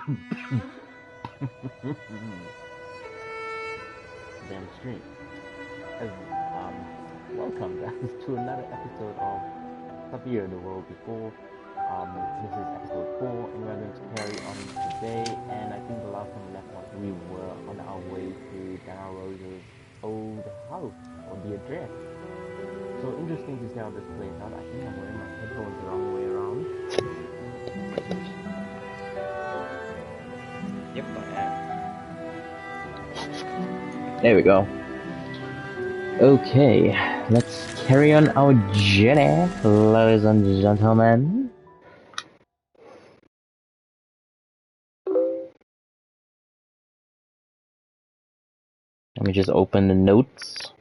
Damn straight. As, welcome guys to another episode of Syberia, the world before. This is episode 4, and we're going to carry on today. And I think the last time we left off, we were on our way to Rozes' old house or the address. So interesting to see how this plays out. I think I'm wearing my headphones the wrong way around. Yep, I am. There we go. Okay, let's carry on our journey, ladies and gentlemen. Let me just open the notes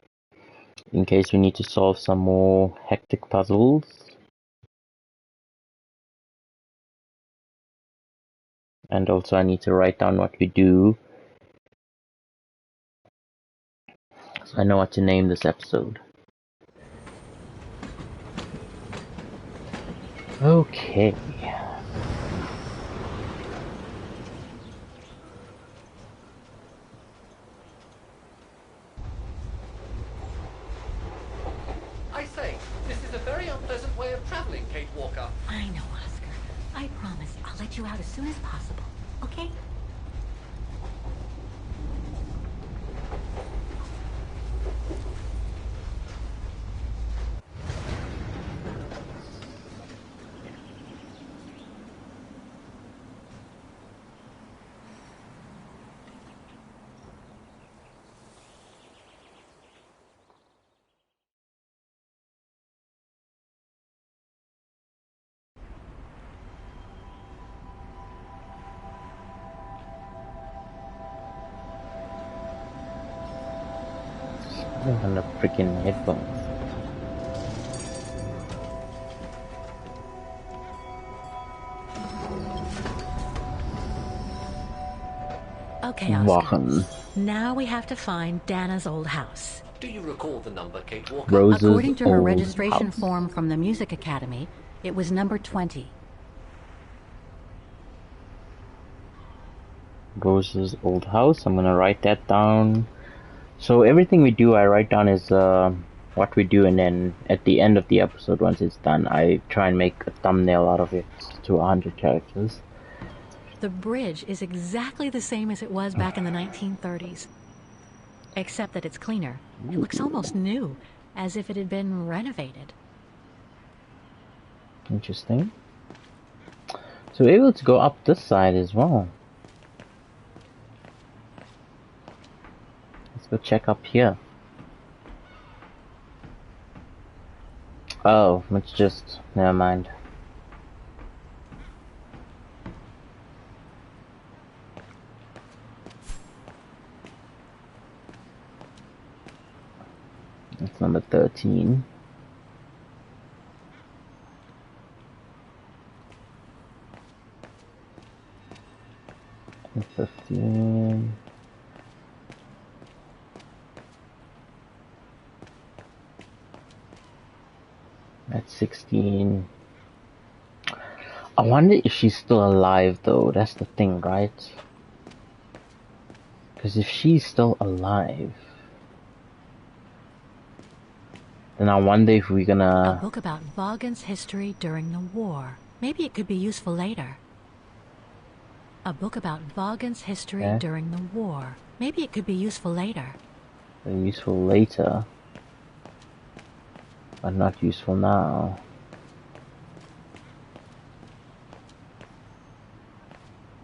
in case we need to solve some more hectic puzzles. And also I need to write down what we do, so I know what to name this episode. Okay. I say, this is a very unpleasant way of traveling, Kate Walker. I know, Oscar. I promise I'll let you out as soon as possible, okay? On the freaking headphones. Okay, Oscar. Now we have to find Dana's old house. Do you recall the number, Kate Walker? Rozes' According to her old registration house. form from the Music Academy, it was number 20. Rozes' old house. I'm gonna write that down. So everything we do, I write down is what we do, and then at the end of the episode, once it's done, I try and make a thumbnail out of it to 100 characters. The bridge is exactly the same as it was back in the 1930s. Except that it's cleaner. It looks almost new, as if it had been renovated. Interesting. So we're able to go up this side as well. Let's go check up here. Oh, let's just... never mind. That's number 13. And 15. That's 16. I wonder if she's still alive though, that's the thing, right? Because if she's still alive, then I wonder if we're gonna... A book about Vaughan's history during the war. Maybe it could be useful later. A book about Vaughan's history during the war. Maybe it could be useful later. Useful later, but not useful now.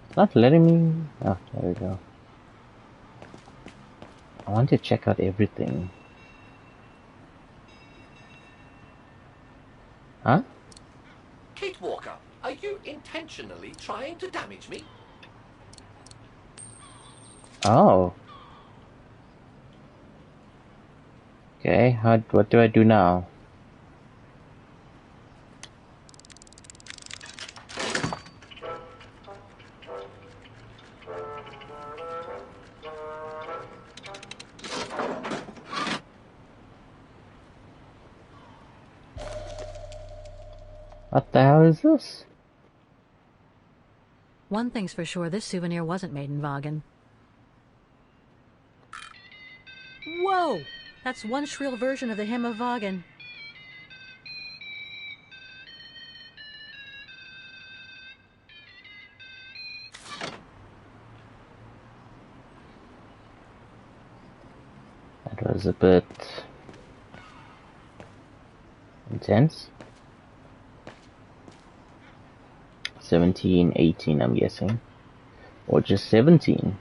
It's not letting me... oh, there we go. I want to check out everything. Huh? Kate Walker, are you intentionally trying to damage me? Oh. Okay, what do I do now? What the hell is this? One thing's for sure, this souvenir wasn't made in Vagen. Whoa! That's one shrill version of the Hymn of Vagen. That was a bit intense. 17, 18, I'm guessing. Or just 17.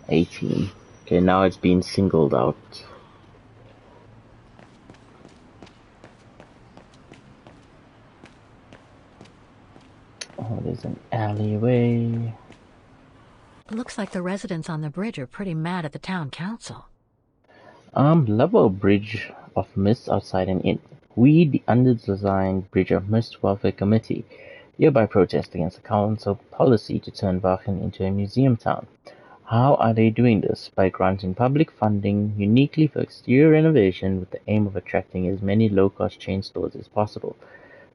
$18. Okay, now it's been singled out. Oh, there's an alleyway. Looks like the residents on the bridge are pretty mad at the town council. Level Bridge of Mist outside an inn. We, the underdesigned Bridge of Mist Welfare Committee, hereby protest against the council policy to turn Vachen into a museum town. How are they doing this? By granting public funding uniquely for exterior renovation with the aim of attracting as many low-cost chain stores as possible.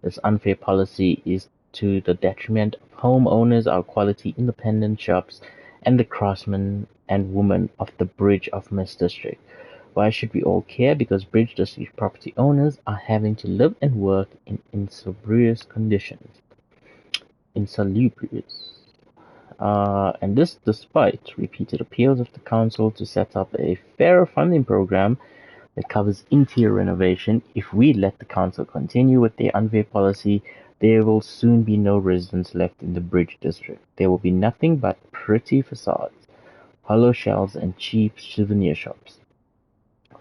This unfair policy is to the detriment of homeowners, our quality independent shops, and the craftsmen and women of the Bridge of Mist district. Why should we all care? Because Bridge district property owners are having to live and work in insalubrious conditions. And this despite repeated appeals of the council to set up a fairer funding program that covers interior renovation. If we let the council continue with their unfair policy, there will soon be no residents left in the Bridge district. There will be nothing but pretty facades, hollow shells, and cheap souvenir shops.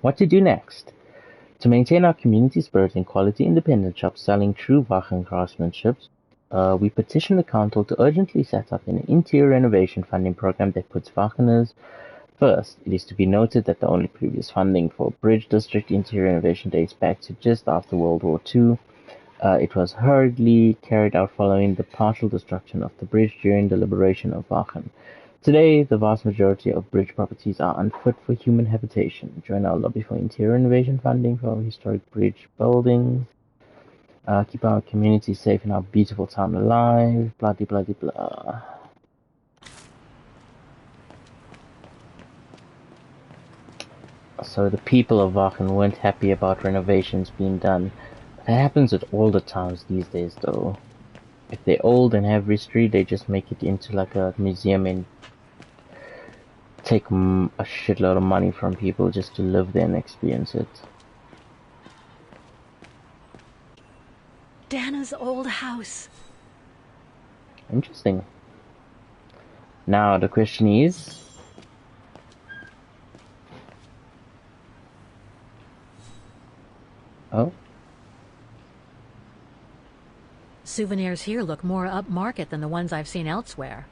What to do next? To maintain our community spirit and quality independent shops selling true Vachen craftsmanship, we petition the council to urgently set up an interior renovation funding program that puts Vacheners first. It is to be noted that the only previous funding for Bridge District interior renovation dates back to just after World War II. It was hurriedly carried out following the partial destruction of the bridge during the liberation of Vachen. Today, the vast majority of bridge properties are unfit for human habitation. Join our lobby for interior renovation funding for our historic bridge buildings. Keep our community safe and our beautiful town alive. Blah, blah, blah, blah. So the people of Vachen weren't happy about renovations being done. That happens with all the towns these days, though. If they're old and have history, they just make it into like a museum and take a shitload of money from people just to live there and experience it. Dana's old house. Interesting. Now the question is, oh, Souvenirs here look more upmarket than the ones I've seen elsewhere.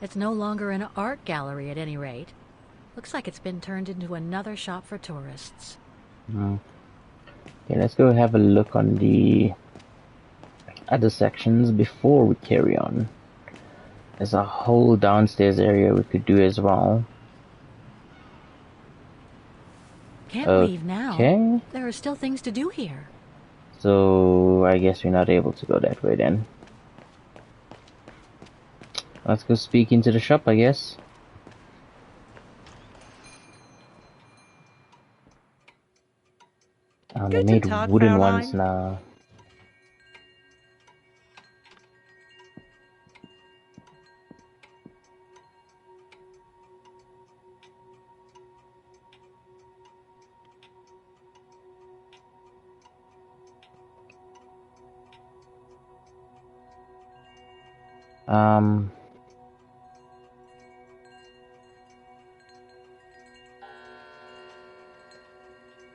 It's no longer an art gallery at any rate. Looks like it's been turned into another shop for tourists. okay, let's go have a look on the other sections before we carry on. There's a whole downstairs area we could do as well. Can't leave now. There are still things to do here. So I guess we're not able to go that way then. Let's go speak into the shop, I guess. They made wooden ones now.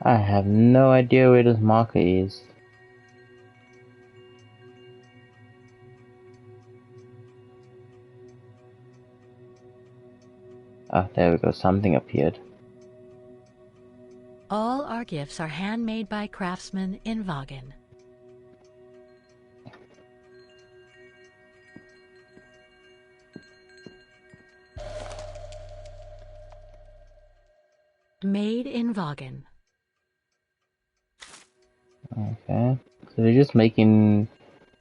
I have no idea where this marker is. Ah, there we go, something appeared. All our gifts are handmade by craftsmen in Vagen. Made in Vaughan. Okay. So they're just making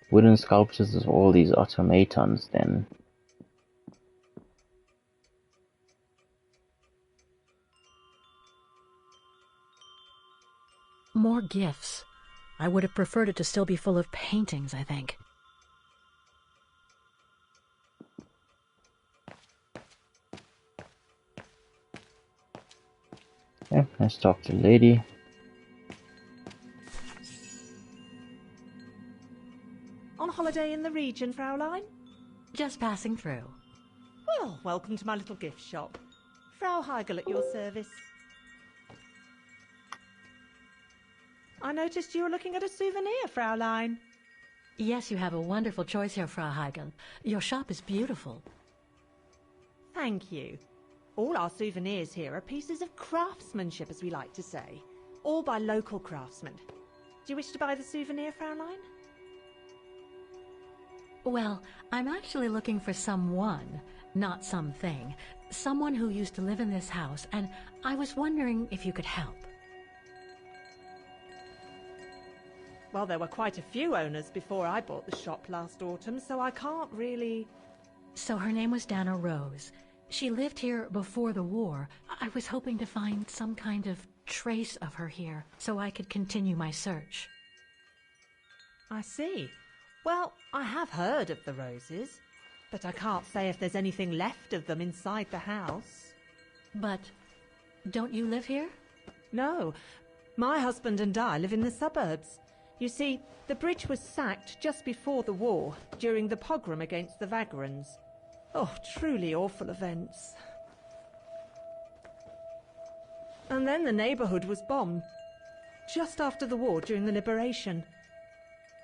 wooden sculptures of all these automatons then. More gifts. I would have preferred it to still be full of paintings, I think. Yeah, let's talk to the lady. On holiday in the region, Fraulein? Just passing through. Well, welcome to my little gift shop. Frau Heigl at your service. I noticed you were looking at a souvenir, Fraulein. Yes, you have a wonderful choice here, Frau Heigl. Your shop is beautiful. Thank you. All our souvenirs here are pieces of craftsmanship, as we like to say. All by local craftsmen. Do you wish to buy the souvenir, Fraulein? Well, I'm actually looking for someone, not something. Someone who used to live in this house, and I was wondering if you could help. Well, there were quite a few owners before I bought the shop last autumn, so I can't really... So her name was Dana Rose. She lived here before the war. I was hoping to find some kind of trace of her here, so I could continue my search. I see. Well, I have heard of the Roses, but I can't say if there's anything left of them inside the house. But don't you live here? No, my husband and I live in the suburbs. You see, the bridge was sacked just before the war, during the pogrom against the Vagrants. Oh, truly awful events. And then the neighbourhood was bombed, just after the war during the liberation.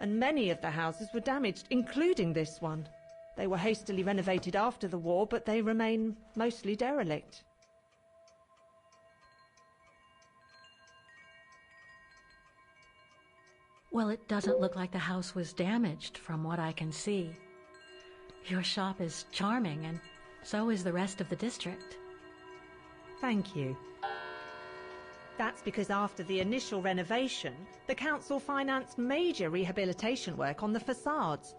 And many of the houses were damaged, including this one. They were hastily renovated after the war, but they remain mostly derelict. Well, it doesn't look like the house was damaged from what I can see. Your shop is charming, and so is the rest of the district. Thank you. That's because after the initial renovation, the council financed major rehabilitation work on the facades.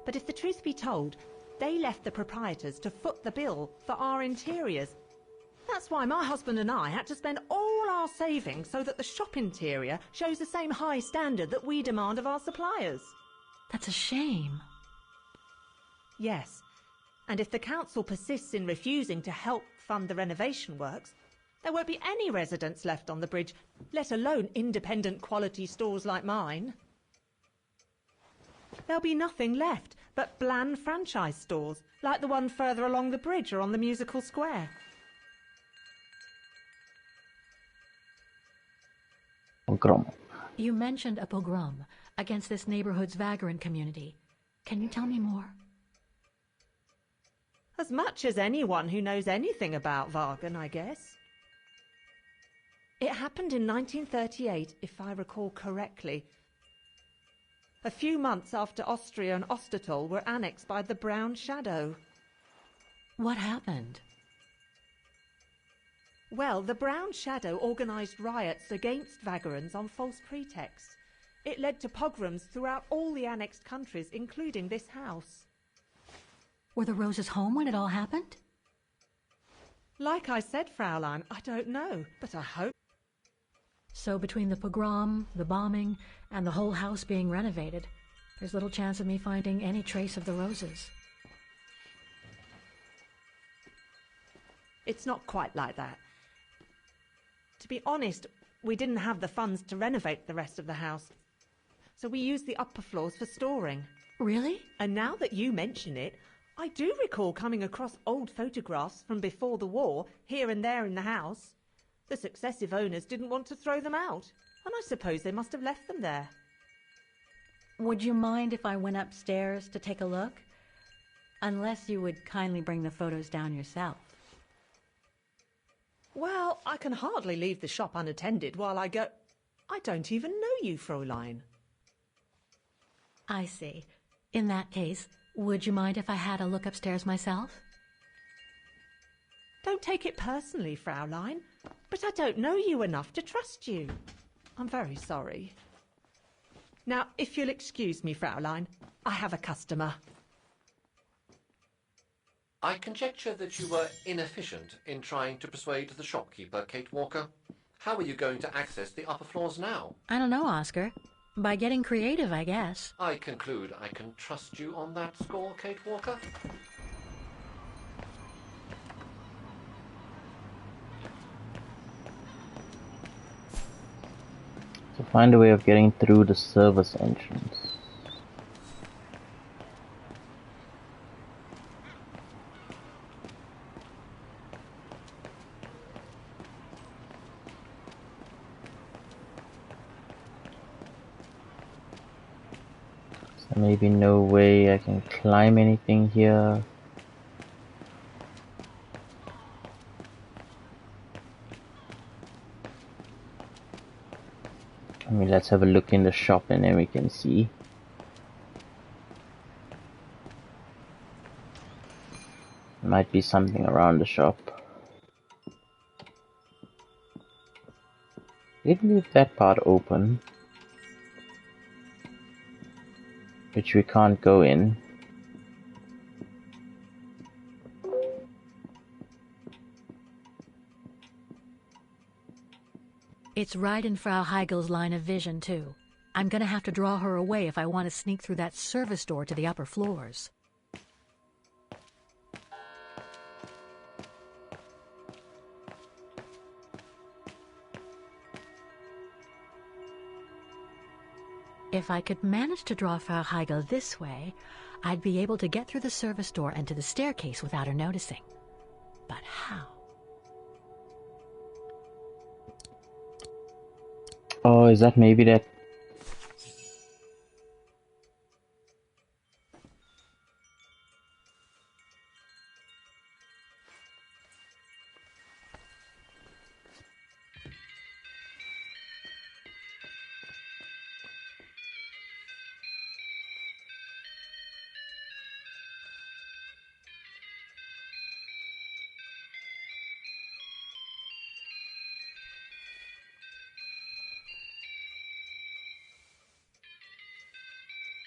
But if the truth be told, they left the proprietors to foot the bill for our interiors. That's why my husband and I had to spend all our savings so that the shop interior shows the same high standard that we demand of our suppliers. That's a shame. Yes, and if the council persists in refusing to help fund the renovation works, there won't be any residents left on the bridge, let alone independent quality stores like mine. There'll be nothing left but bland franchise stores, like the one further along the bridge or on the musical square. Gorum. You mentioned a pogrom against this neighborhood's vagrant community. Can you tell me more? As much as anyone who knows anything about Vaughan, I guess. It happened in 1938, if I recall correctly. A few months after Austria and Ostertal were annexed by the Brown Shadow. What happened? Well, the Brown Shadow organised riots against Vagrants on false pretexts. It led to pogroms throughout all the annexed countries, including this house. Were the Roses home when it all happened? Like I said, Fraulein, I don't know, but I hope. So between the pogrom, the bombing, and the whole house being renovated, there's little chance of me finding any trace of the Roses. It's not quite like that. To be honest, we didn't have the funds to renovate the rest of the house, so we used the upper floors for storing. Really? And now that you mention it, I do recall coming across old photographs from before the war, here and there in the house. The successive owners didn't want to throw them out, and I suppose they must have left them there. Would you mind if I went upstairs to take a look? Unless you would kindly bring the photos down yourself. Well, I can hardly leave the shop unattended while I go... I don't even know you, Fräulein. I see. In that case, would you mind if I had a look upstairs myself? Don't take it personally, Fraulein, but I don't know you enough to trust you. I'm very sorry. Now, if you'll excuse me, Fraulein, I have a customer. I conjecture that you were inefficient in trying to persuade the shopkeeper, Kate Walker. How are you going to access the upper floors now? I don't know, Oscar. By getting creative, I guess. I conclude I can trust you on that score, Kate Walker? So find a way of getting through the service entrance. So maybe no way I can climb anything here. I mean, let's have a look in the shop and then we can see. Might be something around the shop. Did leave that part open, which we can't go in. It's right in Frau Heigel's line of vision, too. I'm gonna have to draw her away if I want to sneak through that service door to the upper floors. If I could manage to draw Frau Heigel this way, I'd be able to get through the service door and to the staircase without her noticing. But how? Oh, is that maybe that?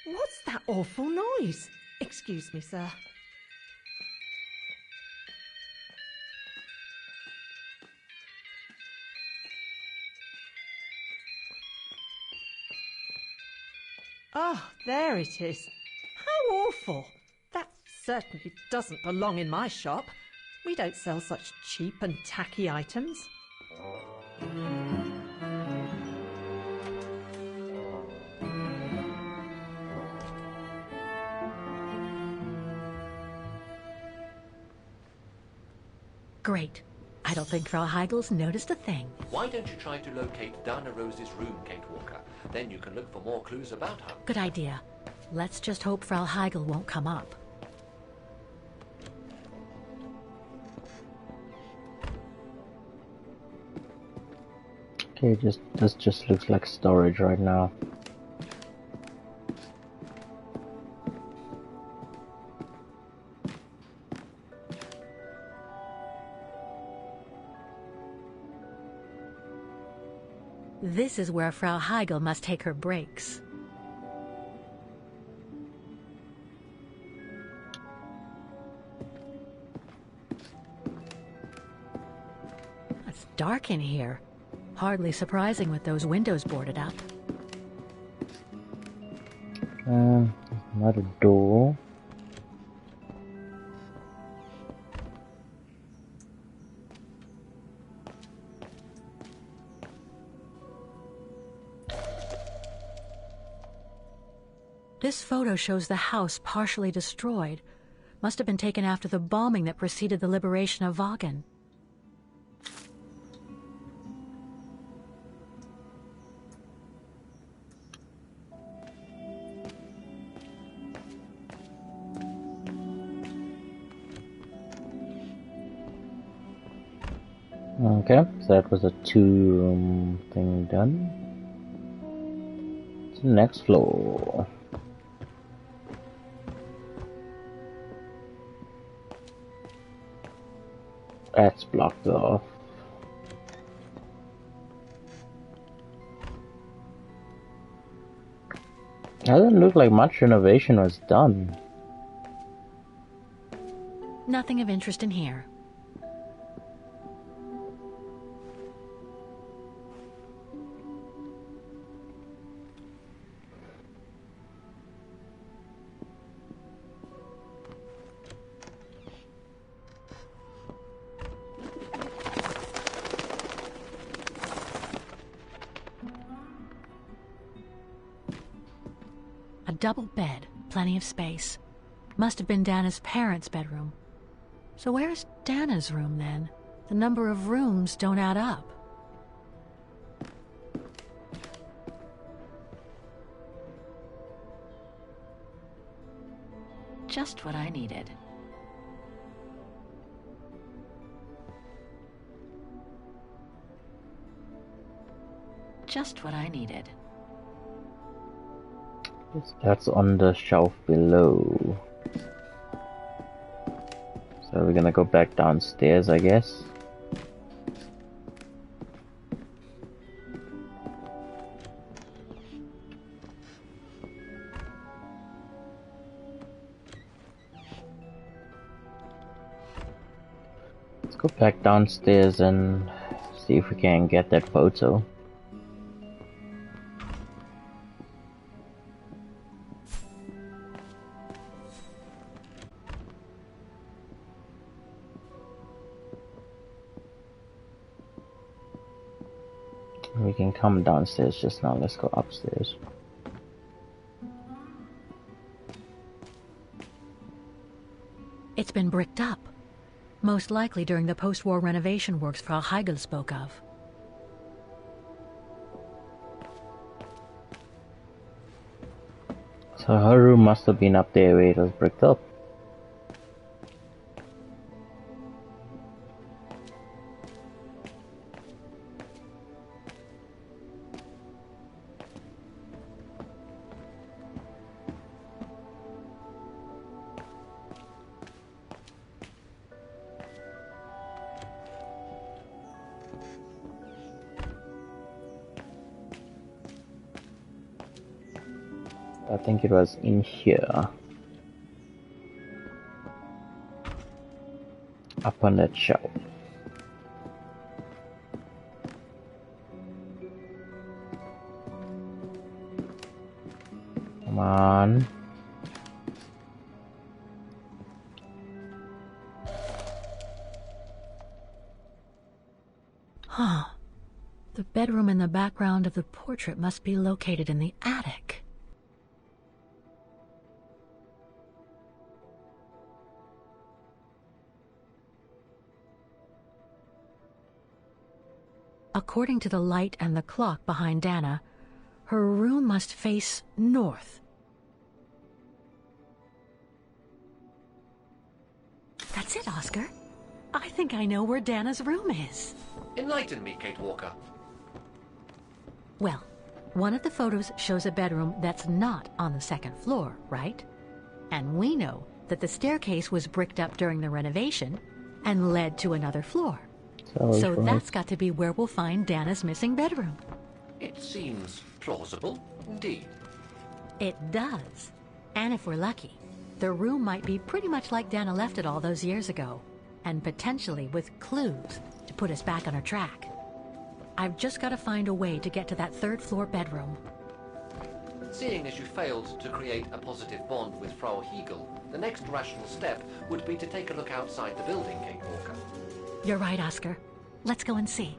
What's that awful noise? Excuse me, sir. Ah, there it is. How awful. That certainly doesn't belong in my shop. We don't sell such cheap and tacky items. Great. I don't think Frau Heigel's noticed a thing. Why don't you try to locate Dana Rose's room, Kate Walker? Then you can look for more clues about her. Good idea. Let's just hope Frau Heigel won't come up. Okay, this just looks like storage right now. This is where Frau Heigel must take her breaks. It's dark in here. Hardly surprising with those windows boarded up. Not a door. This photo shows the house partially destroyed. Must have been taken after the bombing that preceded the liberation of Vagen. Okay, so that was a 2-room thing done. To the next floor. That's blocked off. Doesn't look like much renovation was done. Nothing of interest in here. A double bed, plenty of space. Must have been Dana's parents' bedroom. So where's Dana's room then? The number of rooms don't add up. Just what I needed. Just what I needed. That's on the shelf below. So we're gonna go back downstairs, I guess. Let's go back downstairs and see if we can get that photo. We can come downstairs just now. Let's go upstairs. It's been bricked up. Most likely during the post-war renovation works Frau Heigl spoke of. So her room must have been up there where it was bricked up. I think it was in here. Up on that shelf. Come on. Huh. The bedroom in the background of the portrait must be located in the attic. According to the light and the clock behind Dana, her room must face north. That's it, Oscar. I think I know where Dana's room is. Enlighten me, Kate Walker. Well, one of the photos shows a bedroom that's not on the second floor, right? And we know that the staircase was bricked up during the renovation and led to another floor. So right. That's got to be where we'll find Dana's missing bedroom. It seems plausible, indeed. It does. And if we're lucky, the room might be pretty much like Dana left it all those years ago, and potentially with clues to put us back on our track. I've just got to find a way to get to that third floor bedroom. Seeing as you failed to create a positive bond with Frau Heigl, the next rational step would be to take a look outside the building, Kate Walker. You're right, Oscar. Let's go and see.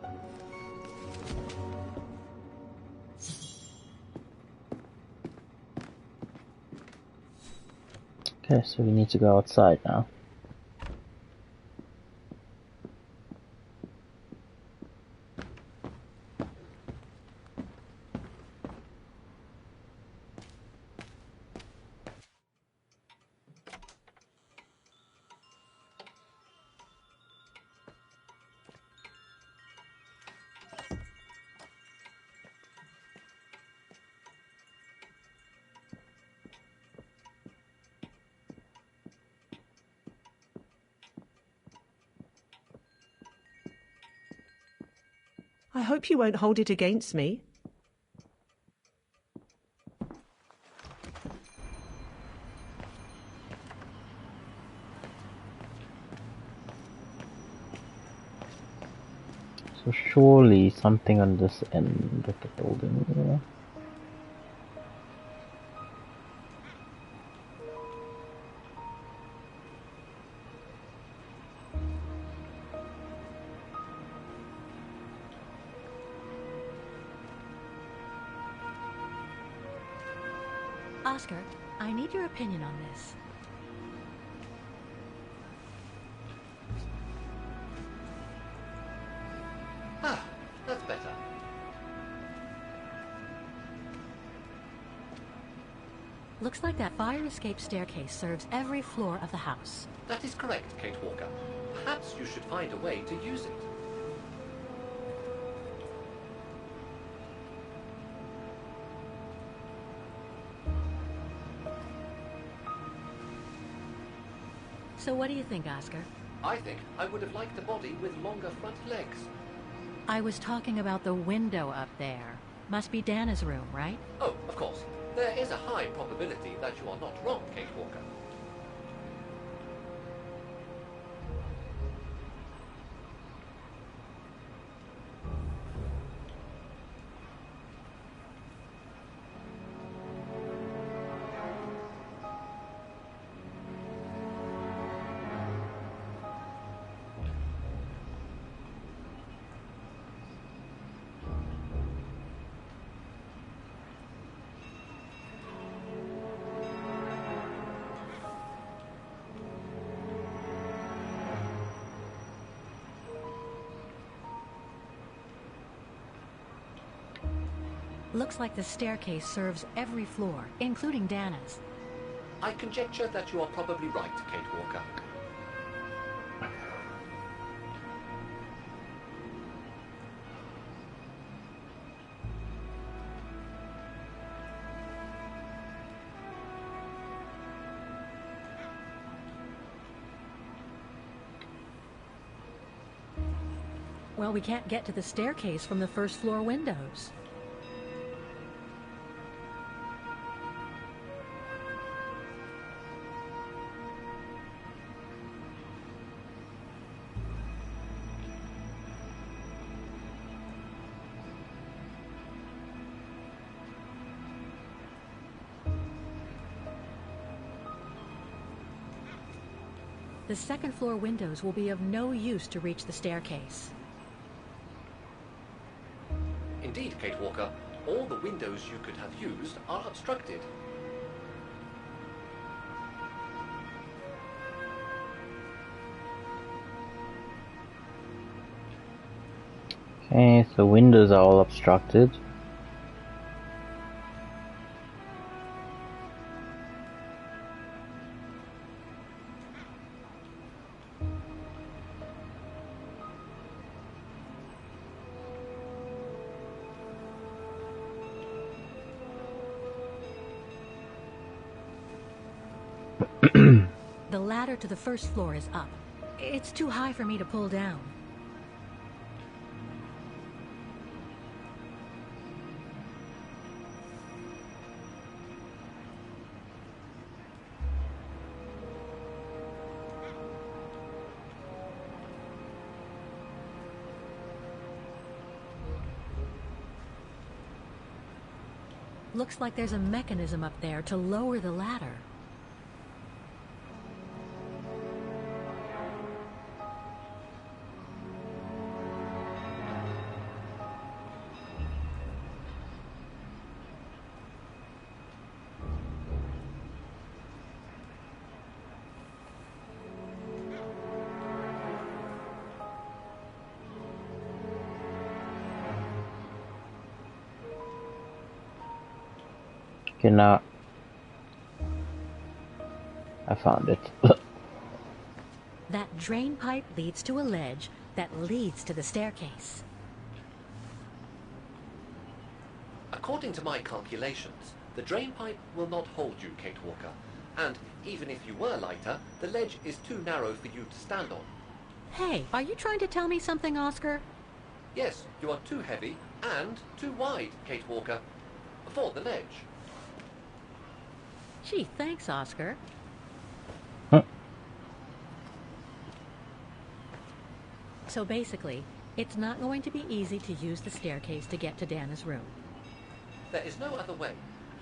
Okay, so we need to go outside now. I hope you won't hold it against me. So surely something on this end of the building. Yeah. Oscar, I need your opinion on this. Ah, that's better. Looks like that fire escape staircase serves every floor of the house. That is correct, Kate Walker. Perhaps you should find a way to use it. So what do you think, Oscar? I think I would have liked a body with longer front legs. I was talking about the window up there. Must be Dana's room, right? Oh, of course. There is a high probability that you are not wrong, Kate Walker. Looks like the staircase serves every floor, including Dana's. I conjecture that you are probably right, Kate Walker. Well, we can't get to the staircase from the first floor windows. The second floor windows will be of no use to reach the staircase. Indeed, Kate Walker, all the windows you could have used are obstructed. Okay, so windows are all obstructed. The ladder to the first floor is up. It's too high for me to pull down. Looks like there's a mechanism up there to lower the ladder. Okay, now I found it. That drain pipe leads to a ledge that leads to the staircase. According to my calculations, the drain pipe will not hold you, Kate Walker. And even if you were lighter, the ledge is too narrow for you to stand on. Hey, are you trying to tell me something, Oscar? Yes, you are too heavy and too wide, Kate Walker, for the ledge. Gee, thanks, Oscar. Huh. So basically, it's not going to be easy to use the staircase to get to Dana's room. There is no other way.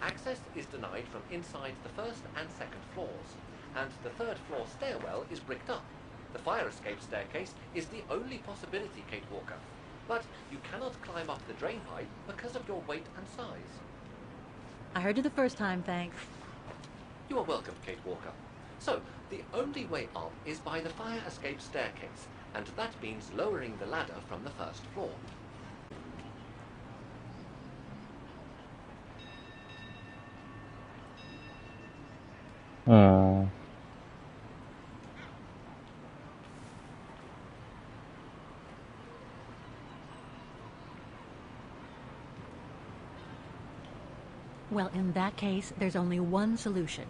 Access is denied from inside the first and second floors, and the third floor stairwell is bricked up. The fire escape staircase is the only possibility, Kate Walker. But you cannot climb up the drain pipe because of your weight and size. I heard you the first time, thanks. You are welcome, Kate Walker. So, the only way up is by the fire escape staircase, and that means lowering the ladder from the first floor. Well, in that case, there's only one solution.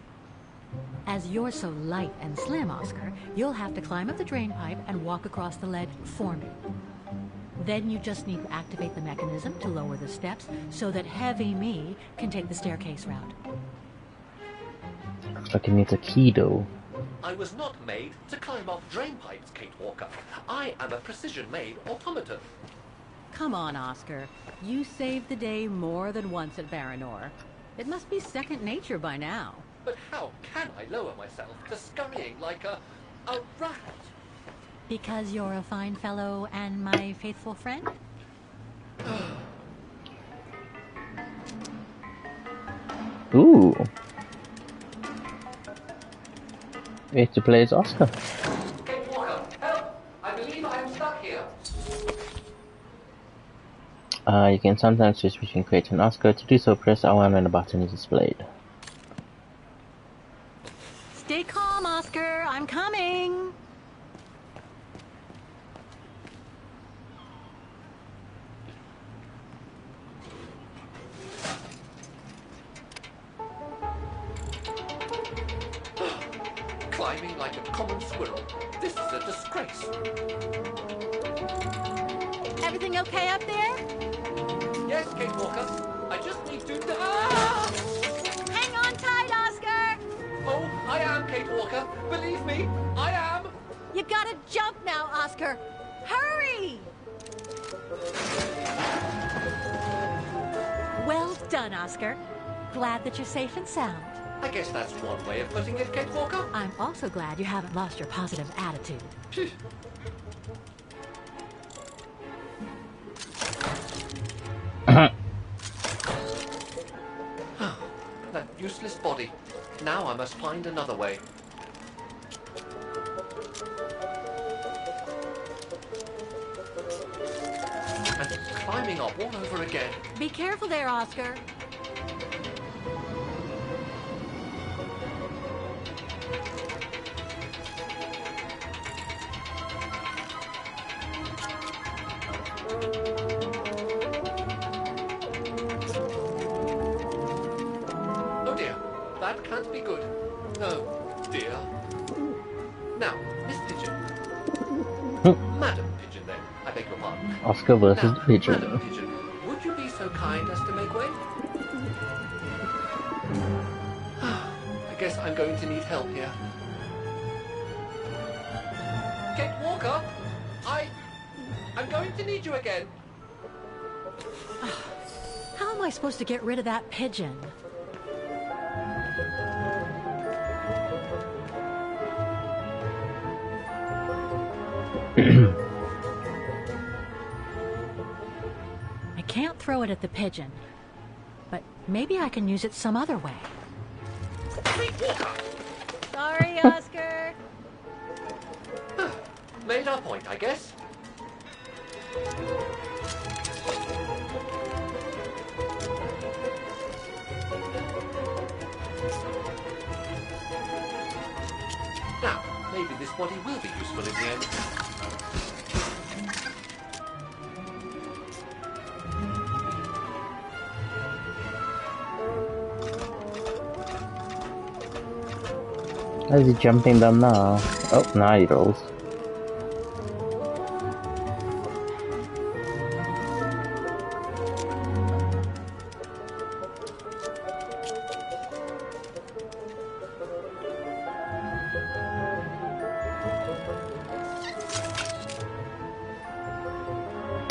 As you're so light and slim, Oscar, you'll have to climb up the drain pipe and walk across the ledge for me. Then you just need to activate the mechanism to lower the steps so that heavy me can take the staircase route. Looks like it needs a key though. I was not made to climb up drain pipes, Kate Walker. I am a precision-made automaton. Come on, Oscar. You saved the day more than once at Baranor. It must be second nature by now. But how can I lower myself to scurrying like a rat? Because you're a fine fellow and my faithful friend? Ooh. We have to play as Oscar. Kate Walker, help! I believe I am stuck here. You can sometimes switch between Kate and Oscar. To do so, press R1 when the button is displayed. Stay calm, Oscar. I'm coming. Climbing like a common squirrel. This is a disgrace. Everything okay up there? Yes, Kate Walker. I just need to... Ah! Hang on tight, Oscar. Oh, I am, Kate Walker. Believe me, I am. You gotta jump now, Oscar. Hurry! Well done, Oscar. Glad that you're safe and sound. I guess that's one way of putting it, Kate Walker. I'm also glad you haven't lost your positive attitude. Phew. That useless body. Now I must find another way. And climbing up all over again. Be careful there, Oscar. Oh dear, that can't be good. Oh dear. Now, Miss Pigeon. Madam Pigeon then, I beg your pardon. Oscar versus Now, the Pigeon. Madam Pigeon, would you be so kind as to make way? I guess I'm going to need help here. Kate Walker, I'm going to need you again. How am I supposed to get rid of that pigeon? I can't throw it at the pigeon, but maybe I can use it some other way. Kate Walker! Sorry, Oscar. Made our point, I guess. Now, maybe this body will be useful in the end. How's he jumping down now? Oh, now he rolls.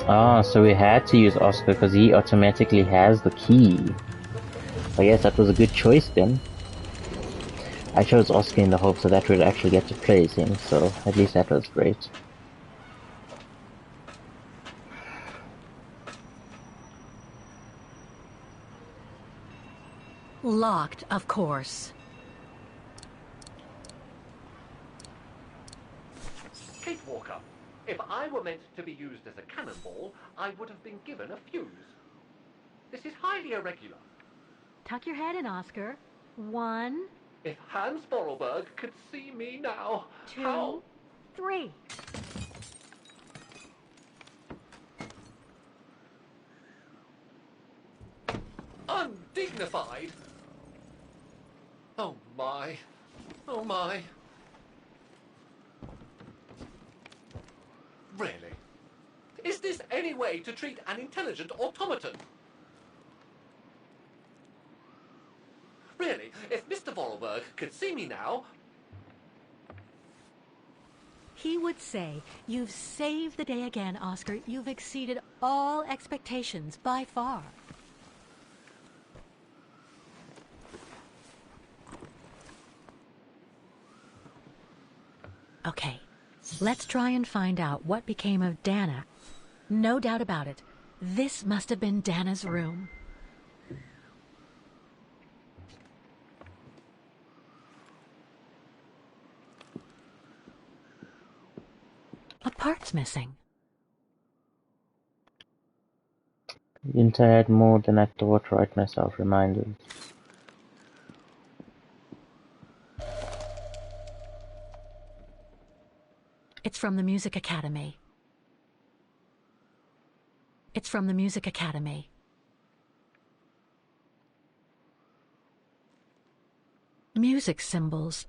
Ah, so we had to use Oscar because he automatically has the key. I guess that was a good choice then. I chose Oscar in the hopes that we'd actually get to play as him, so at least that was great. Locked, of course. Kate Walker, if I were meant to be used as a cannonball, I would have been given a fuse. This is highly irregular. Tuck your head in, Oscar. 1, If Hans Borrelberg could see me now, 2, how... 3. Undignified! Oh my. Oh my. Really? Is this any way to treat an intelligent automaton? Really, if Mr. Vorarlberg could see me now... He would say, "You've saved the day again, Oscar. You've exceeded all expectations by far." Okay, let's try and find out what became of Dana. No doubt about it. This must have been Dana's room. A part's missing. Didn't I add more than I thought? Write myself reminders. It's from the Music Academy. It's from the Music Academy. Music symbols,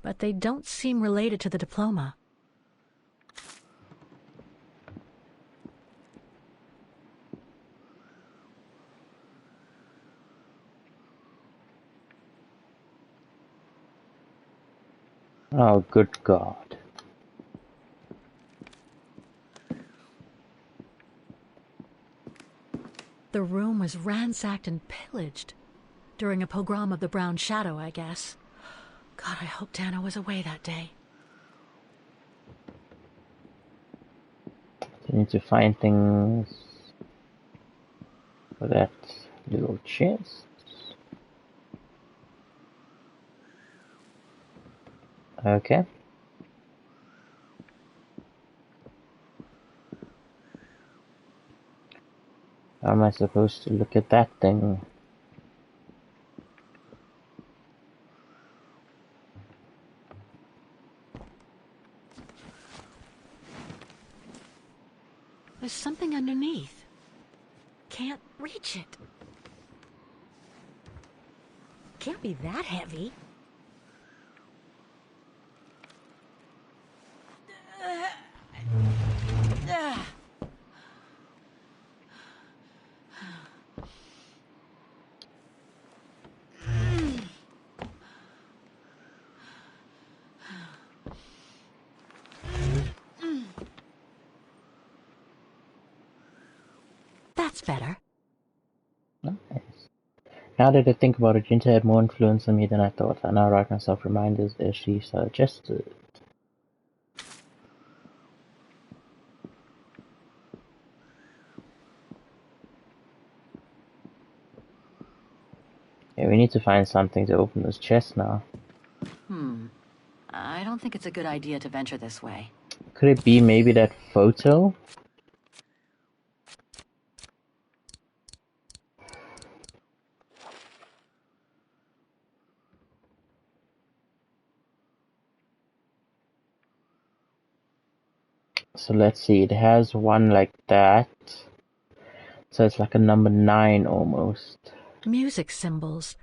but they don't seem related to the diploma. Oh, good God. The room was ransacked and pillaged. During a pogrom of the Brown Shadow, I guess. God, I hope Dana was away that day. You need to find things for that little chest. Okay. How am I supposed to look at that thing? There's something underneath. Can't reach it. Can't be that heavy. That's better. Nice. Now that I think about it, Jinta had more influence on me than I thought. I now write myself reminders as she suggested. Yeah, we need to find something to open this chest now. I don't think it's a good idea to venture this way. Could it be maybe that photo? So let's see, it has one like that. So it's like a number 9 almost. Music symbols,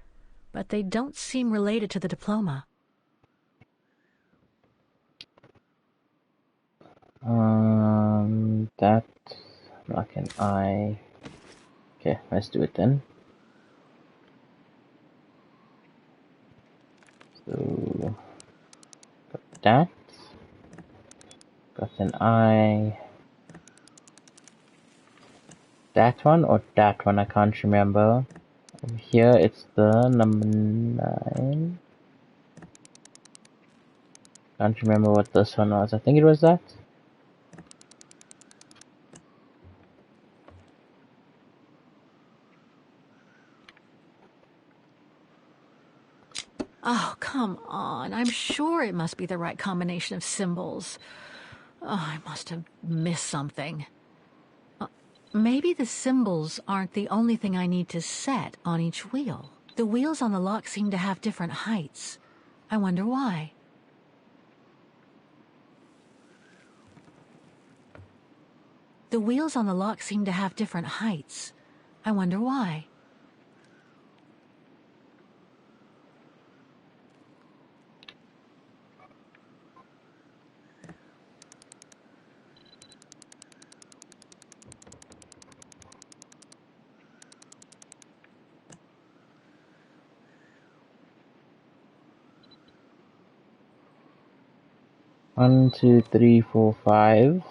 but they don't seem related to the diploma. That like an eye. Okay, let's do it then. So got that. Got an eye. that one or that one? I can't remember. Over here, it's the number 9. Can't remember what this one was. I think it was that. Oh, come on. I'm sure it must be the right combination of symbols. Oh, I must have missed something. Maybe the symbols aren't the only thing I need to set on each wheel. The wheels on the lock seem to have different heights. I wonder why. The wheels on the lock seem to have different heights. I wonder why. One, two, three, four, 5.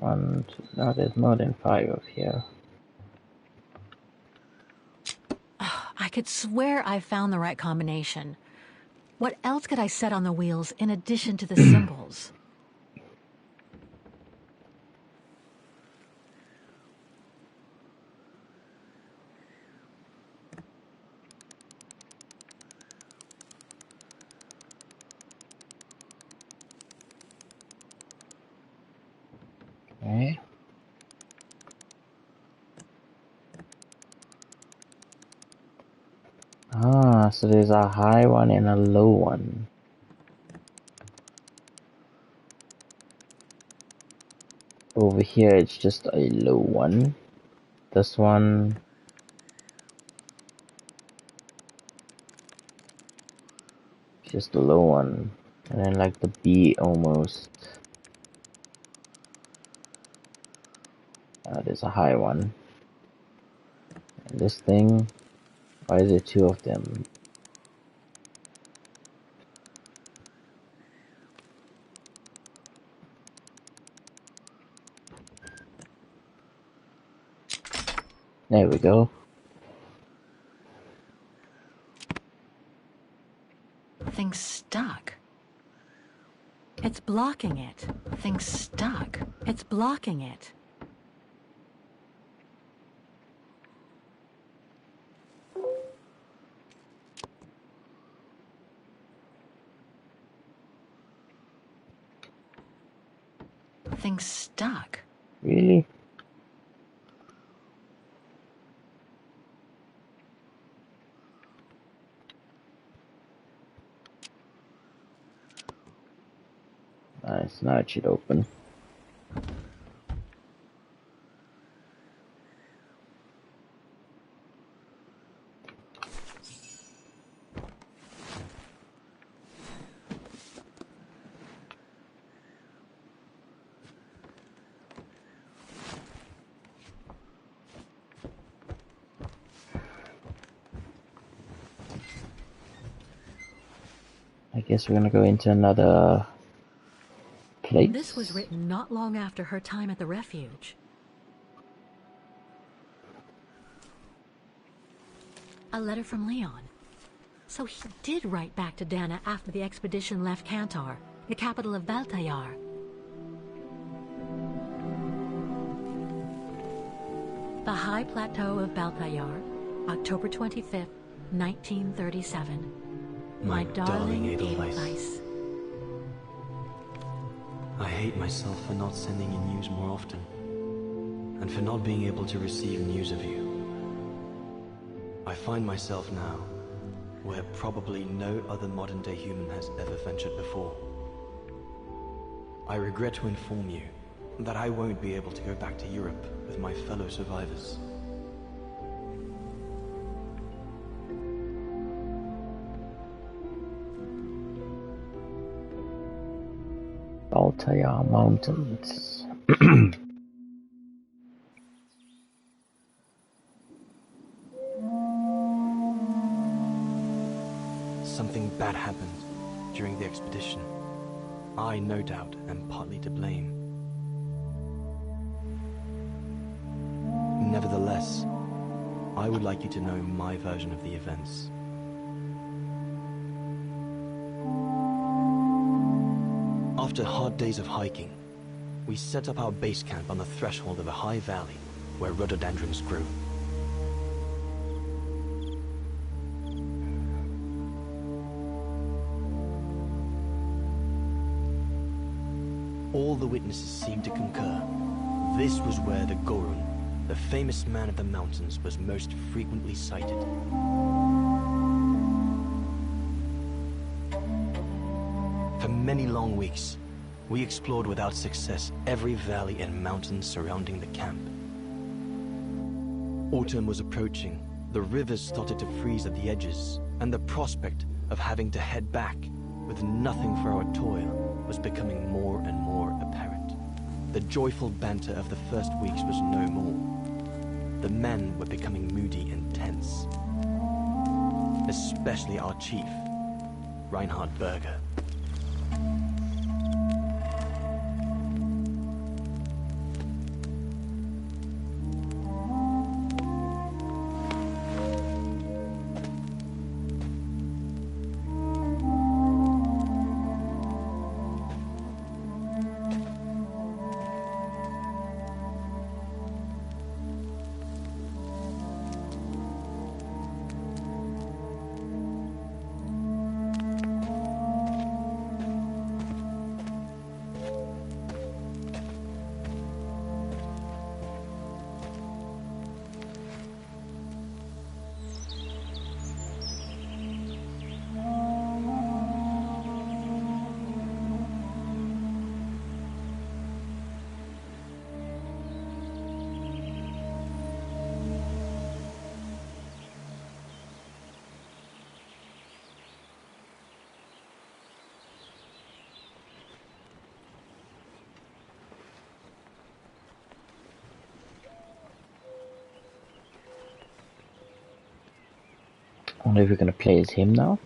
No, there's more than 5 up here. I could swear I found the right combination. What else could I set on the wheels in addition to the symbols? Okay. Ah, so there's a high one and a low one. Over here, it's just a low one. This one. Just a low one. And then like the B almost. There's a high one. And this thing, why is there 2 of them? There we go. Thing's stuck. It's blocking it. Thing's stuck. It's blocking it. Thing's stuck. Really? Nice, now it should open. I guess we're gonna go into another place. This was written not long after her time at the refuge. A letter from Leon. So he did write back to Dana after the expedition left Kantar, the capital of Baltayar. The High Plateau of Baltayar, October 25th, 1937. My darling Edelweiss. I hate myself for not sending you news more often, and for not being able to receive news of you. I find myself now where probably no other modern-day human has ever ventured before. I regret to inform you that I won't be able to go back to Europe with my fellow survivors. Baltayar Mountains. Something bad happened during the expedition. I, no doubt, am partly to blame. I would like you to know my version of the events. After hard days of hiking, we set up our base camp on the threshold of a high valley where rhododendrons grew. All the witnesses seemed to concur. This was where the gorum, the famous man of the mountains, was most frequently sighted. For many long weeks, we explored without success every valley and mountain surrounding the camp. Autumn was approaching, the rivers started to freeze at the edges, and the prospect of having to head back with nothing for our toil was becoming more and more apparent. The joyful banter of the first weeks was no more. The men were becoming moody and tense. Especially our chief, Reinhard Berger. I wonder if we're gonna play as him now.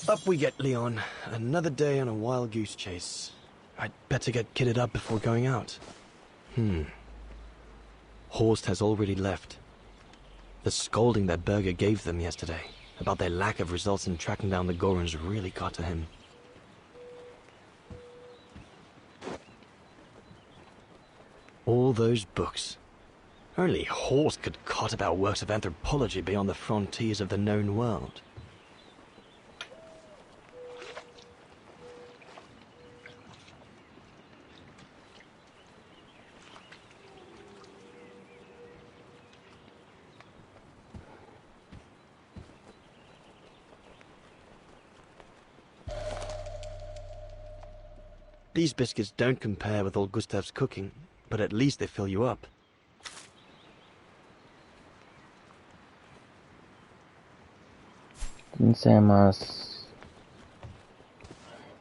Up we get, Leon. Another day on a wild goose chase. I'd better get kitted up before going out. Horst has already left. The scolding that Berger gave them yesterday about their lack of results in tracking down the Gorons really got to him. All those books. Only Horst could cot about works of anthropology beyond the frontiers of the known world. These biscuits don't compare with old Gustav's cooking, but at least they fill you up. Didn't say I must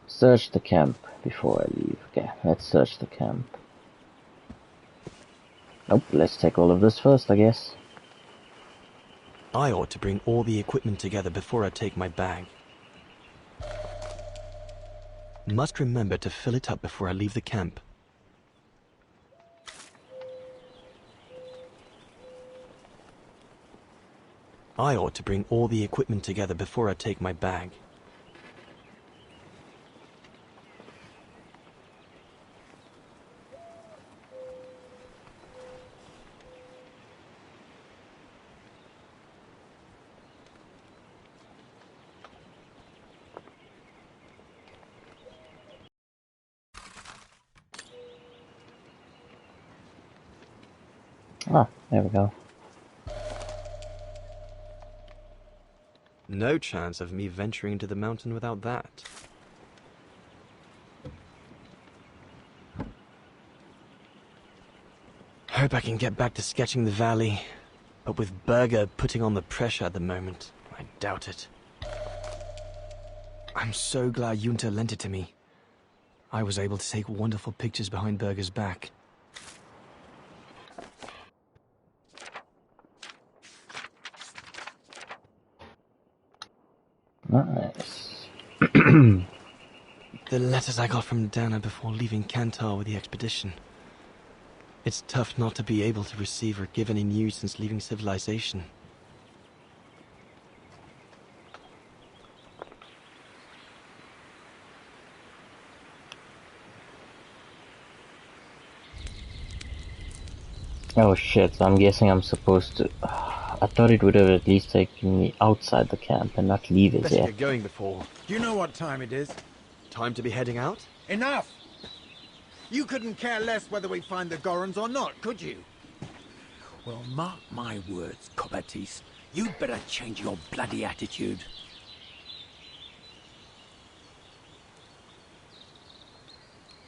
search the camp before I leave. Okay, let's search the camp. Nope, let's take all of this first, I guess. I ought to bring all the equipment together before I take my bag. Must remember to fill it up before I leave the camp. I ought to bring all the equipment together before I take my bag. Ah, there we go. No chance of me venturing into the mountain without that. Hope I can get back to sketching the valley, but with Berger putting on the pressure at the moment, I doubt it. I'm so glad Junta lent it to me. I was able to take wonderful pictures behind Berger's back. Nice. The letters I got from Dana before leaving Kantar with the expedition. It's tough not to be able to receive or give any news since leaving civilization. Oh shit, so I'm guessing I'm supposed to... I thought it would have at least taken me outside the camp and not leave it Better yet. get going before. Do you know what time it is? Time to be heading out? Enough! You couldn't care less whether we find the Gorons or not, could you? Well, mark my words, Cobatis. You'd better change your bloody attitude.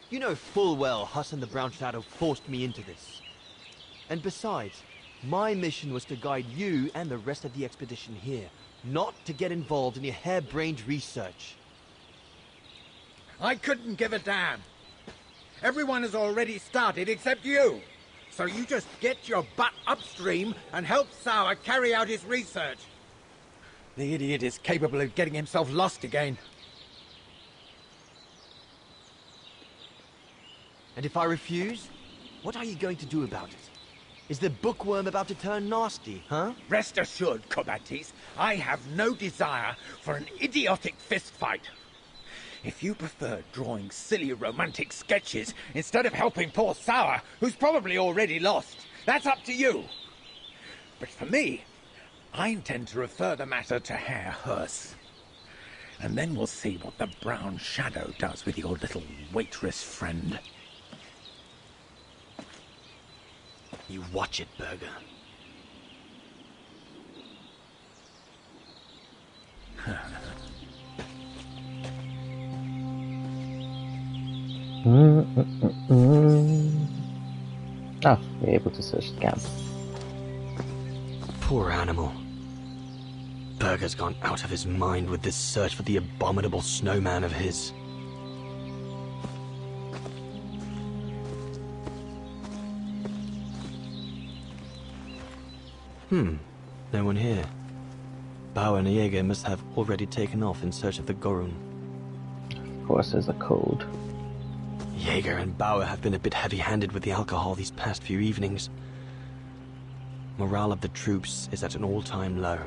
You know full well Huss and the Brown Shadow forced me into this. And besides, my mission was to guide you and the rest of the expedition here, not to get involved in your harebrained research. I couldn't give a damn. Everyone has already started except you. So you just get your butt upstream and help Sauer carry out his research. The idiot is capable of getting himself lost again. And if I refuse, what are you going to do about it? Is the bookworm about to turn nasty, huh? Rest assured, Cobatis, I have no desire for an idiotic fistfight. If you prefer drawing silly romantic sketches instead of helping poor Sauer, who's probably already lost, that's up to you. But for me, I intend to refer the matter to Herr Hurst. And then we'll see what the Brown Shadow does with your little waitress friend. You watch it, Burger. Oh, we're able to search the camp. Poor animal. Burger's gone out of his mind with this search for the abominable snowman of his. No one here. Bauer and Jaeger must have already taken off in search of the gorum. Of course, there's a code. Jaeger and Bauer have been a bit heavy-handed with the alcohol these past few evenings. Morale of the troops is at an all-time low.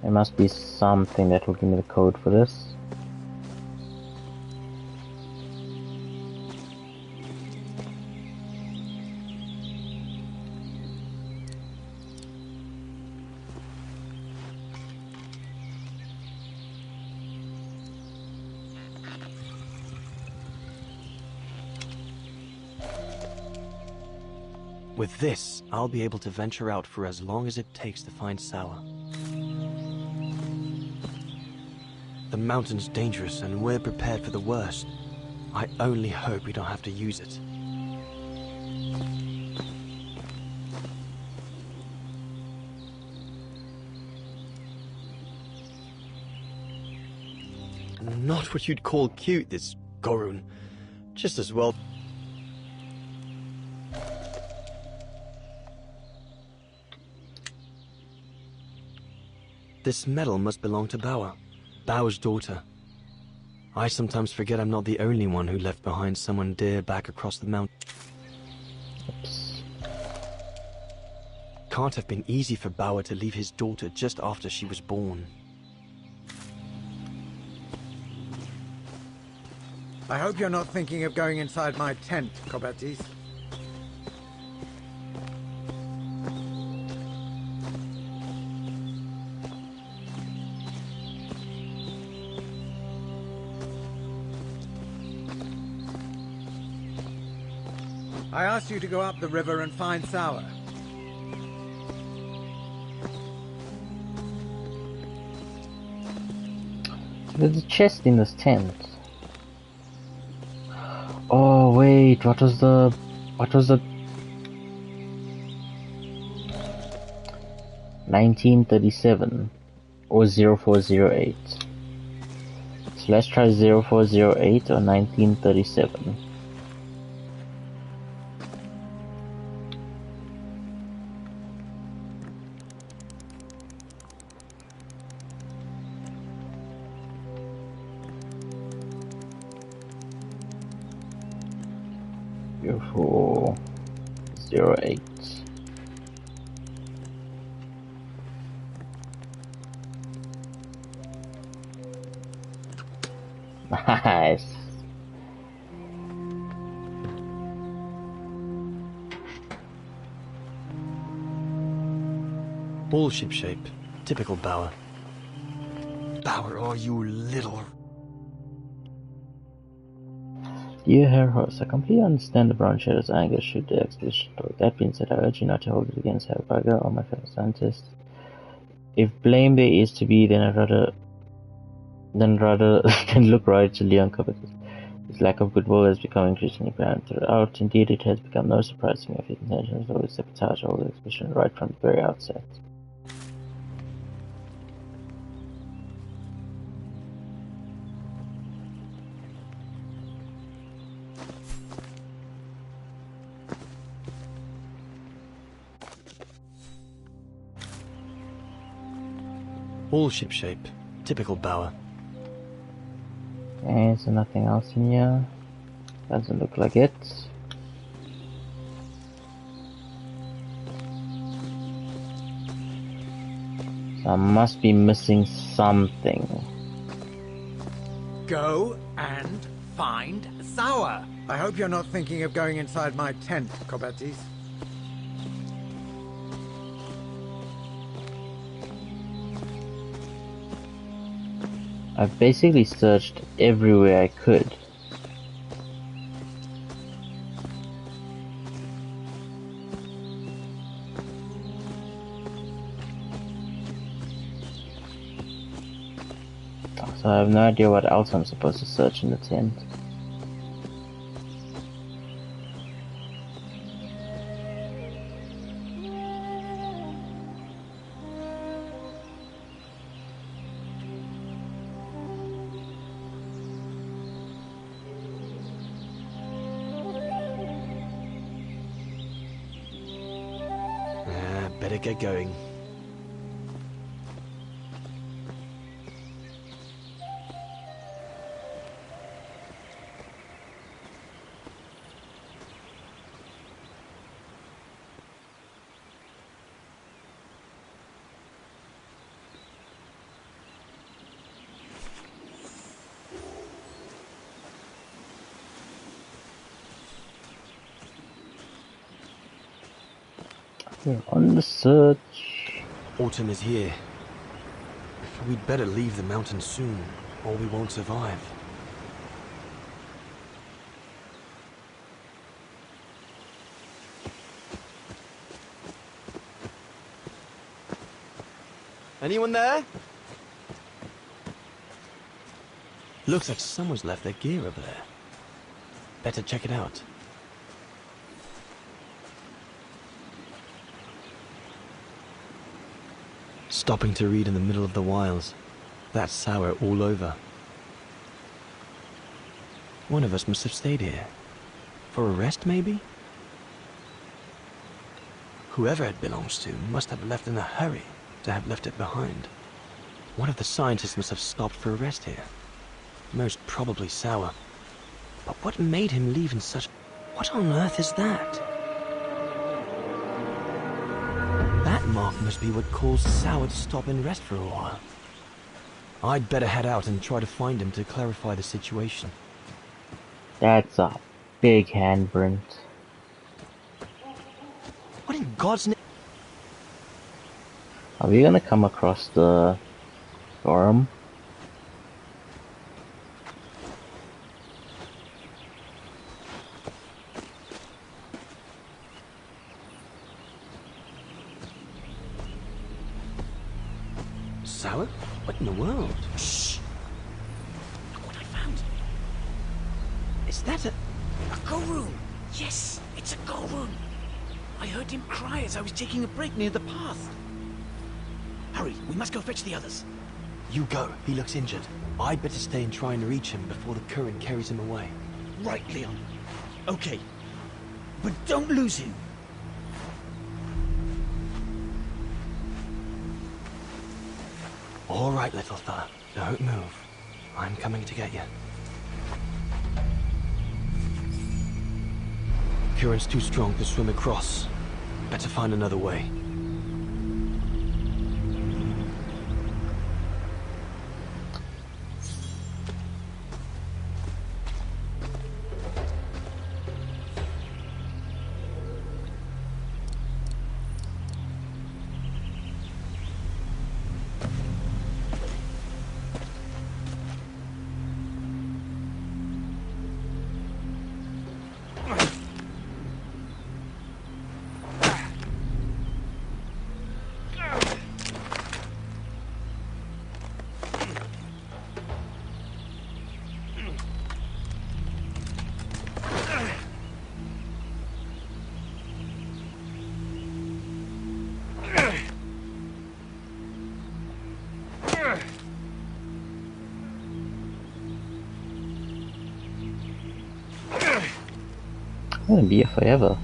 There must be something that will give me the code for this. With this, I'll be able to venture out for as long as it takes to find Sauer. The mountain's dangerous and we're prepared for the worst. I only hope we don't have to use it. Not what you'd call cute, this Gorun. Just as well... This medal must belong to Bauer. Bauer's daughter. I sometimes forget I'm not the only one who left behind someone dear back across the mountain. Oops. Can't have been easy for Bauer to leave his daughter just after she was born. I hope you're not thinking of going inside my tent, Cobatis. I asked you to go up the river and find Sauer. There's a chest in this tent. Oh wait, what was the 1937 or 0408? So let's try 0408 or 1937. 0408. Nice. All shipshape. Typical Bauer. Bauer, are you little... Dear Herr Hoss, I completely understand the Brown Shadow's anger should the expedition fail. That being said, I urge you not to hold it against Herr Berger or my fellow scientists. If blame there is to be, then than look right to Leon Covetous. His lack of goodwill has become increasingly apparent throughout. Indeed, it has become no surprise to me if his intentions were to sabotage all the expedition right from the very outset. All shipshape. Typical Bauer. Okay, so nothing else in here. Doesn't look like it. So I must be missing something. Go and find Sauer. I hope you're not thinking of going inside my tent, Kobatis. I've basically searched everywhere I could. So I have no idea what else I'm supposed to search in the tent. Better get going. We're on the search. Autumn is here. We'd better leave the mountain soon, or we won't survive. Anyone there? Looks like someone's left their gear over there. Better check it out. Stopping to read in the middle of the wilds. That's sour all over. One of us must have stayed here. For a rest, maybe? Whoever it belongs to must have left in a hurry to have left it behind. One of the scientists must have stopped for a rest here. Most probably Sour. But what made him leave in such... What on earth is that? That mark must be what caused Sour to stop and rest for a while. I'd better head out and try to find him to clarify the situation. That's a big handprint. What in God's name? Are we gonna come across the gorum? Sour? What in the world? Shh! Look what I found. Is that a... A gorum! Yes, it's a gorum! I heard him cry as I was taking a break near the path. Hurry, we must go fetch the others. You go. He looks injured. I'd better stay and try and reach him before the current carries him away. Right, Leon. Okay. But don't lose him. All right, little fella. Don't move. I'm coming to get you. current's too strong to swim across. Better find another way. I'm gonna be here forever.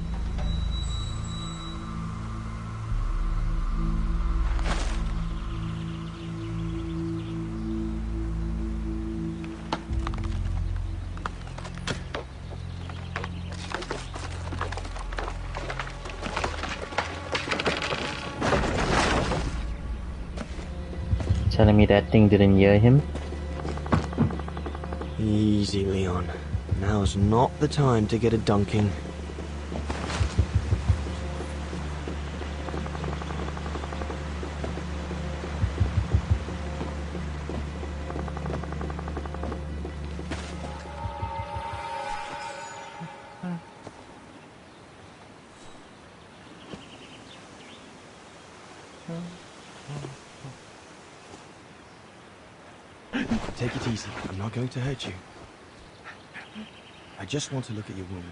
Telling me that thing didn't hear him? Easy, Leon. Now's not the time to get a dunking. Take it easy. I'm not going to hurt you. I just want to look at your wound.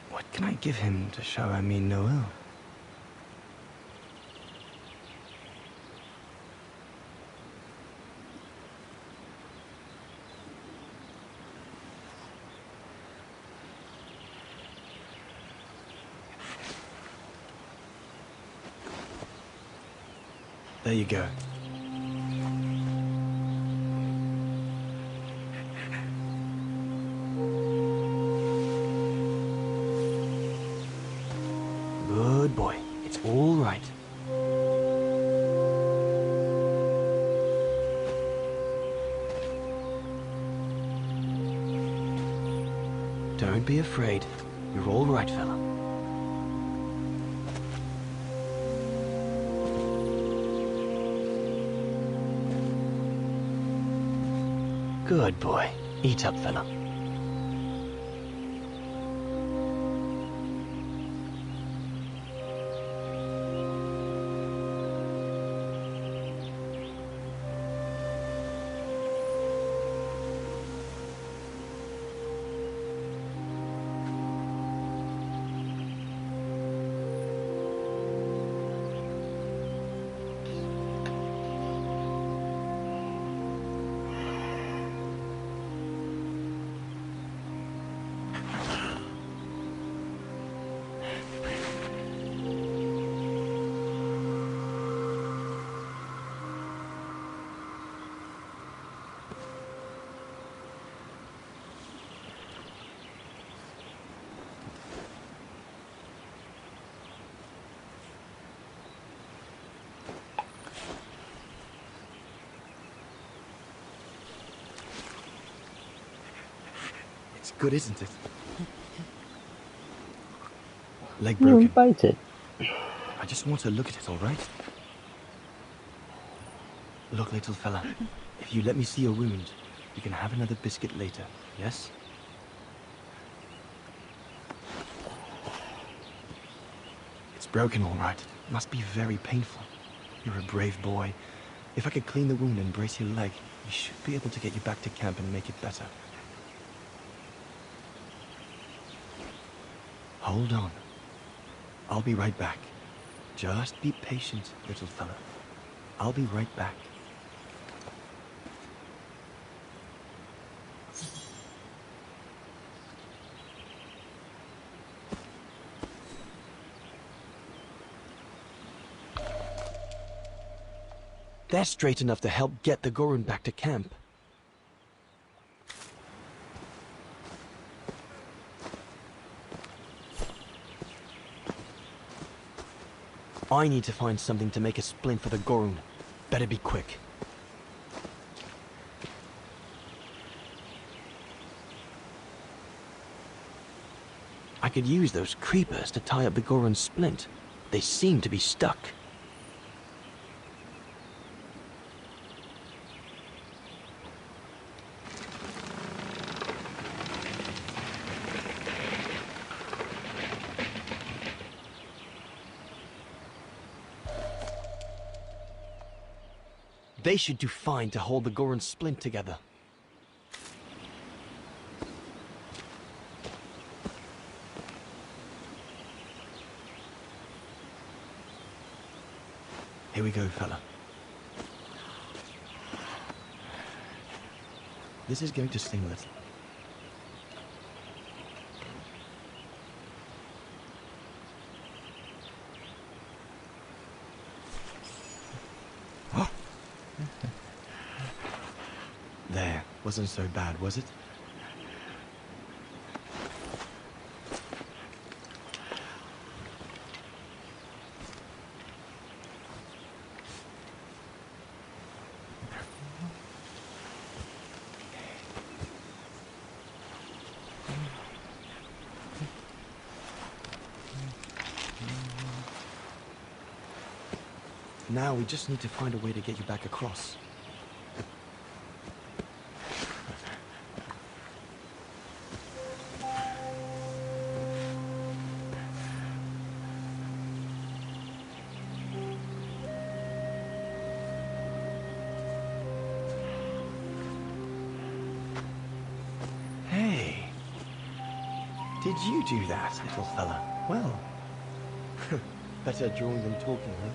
What can I give him to show I mean no ill? There you go. Good boy. It's all right. Don't be afraid. You're all right, fella. Good boy. Eat up, fella. It's good, isn't it? Leg broken. You bite it. I just want to look at it, all right? Look, little fella. If you let me see your wound, you can have another biscuit later, yes? It's broken, all right. It must be very painful. You're a brave boy. If I could clean the wound and brace your leg, we should be able to get you back to camp and make it better. Hold on. I'll be right back. Just be patient, little fella. I'll be right back. They're straight enough to help get the gorum back to camp. I need to find something to make a splint for the gorum. Better be quick. I could use those creepers to tie up the gorum's splint. They seem to be stuck. They should do fine to hold the gorum's splint together. Here we go, fella. This is going to sting a little. There, wasn't so bad, was it? Now we just need to find a way to get you back across. Hey, did you do that, little fella? Well, better drawing than talking, huh?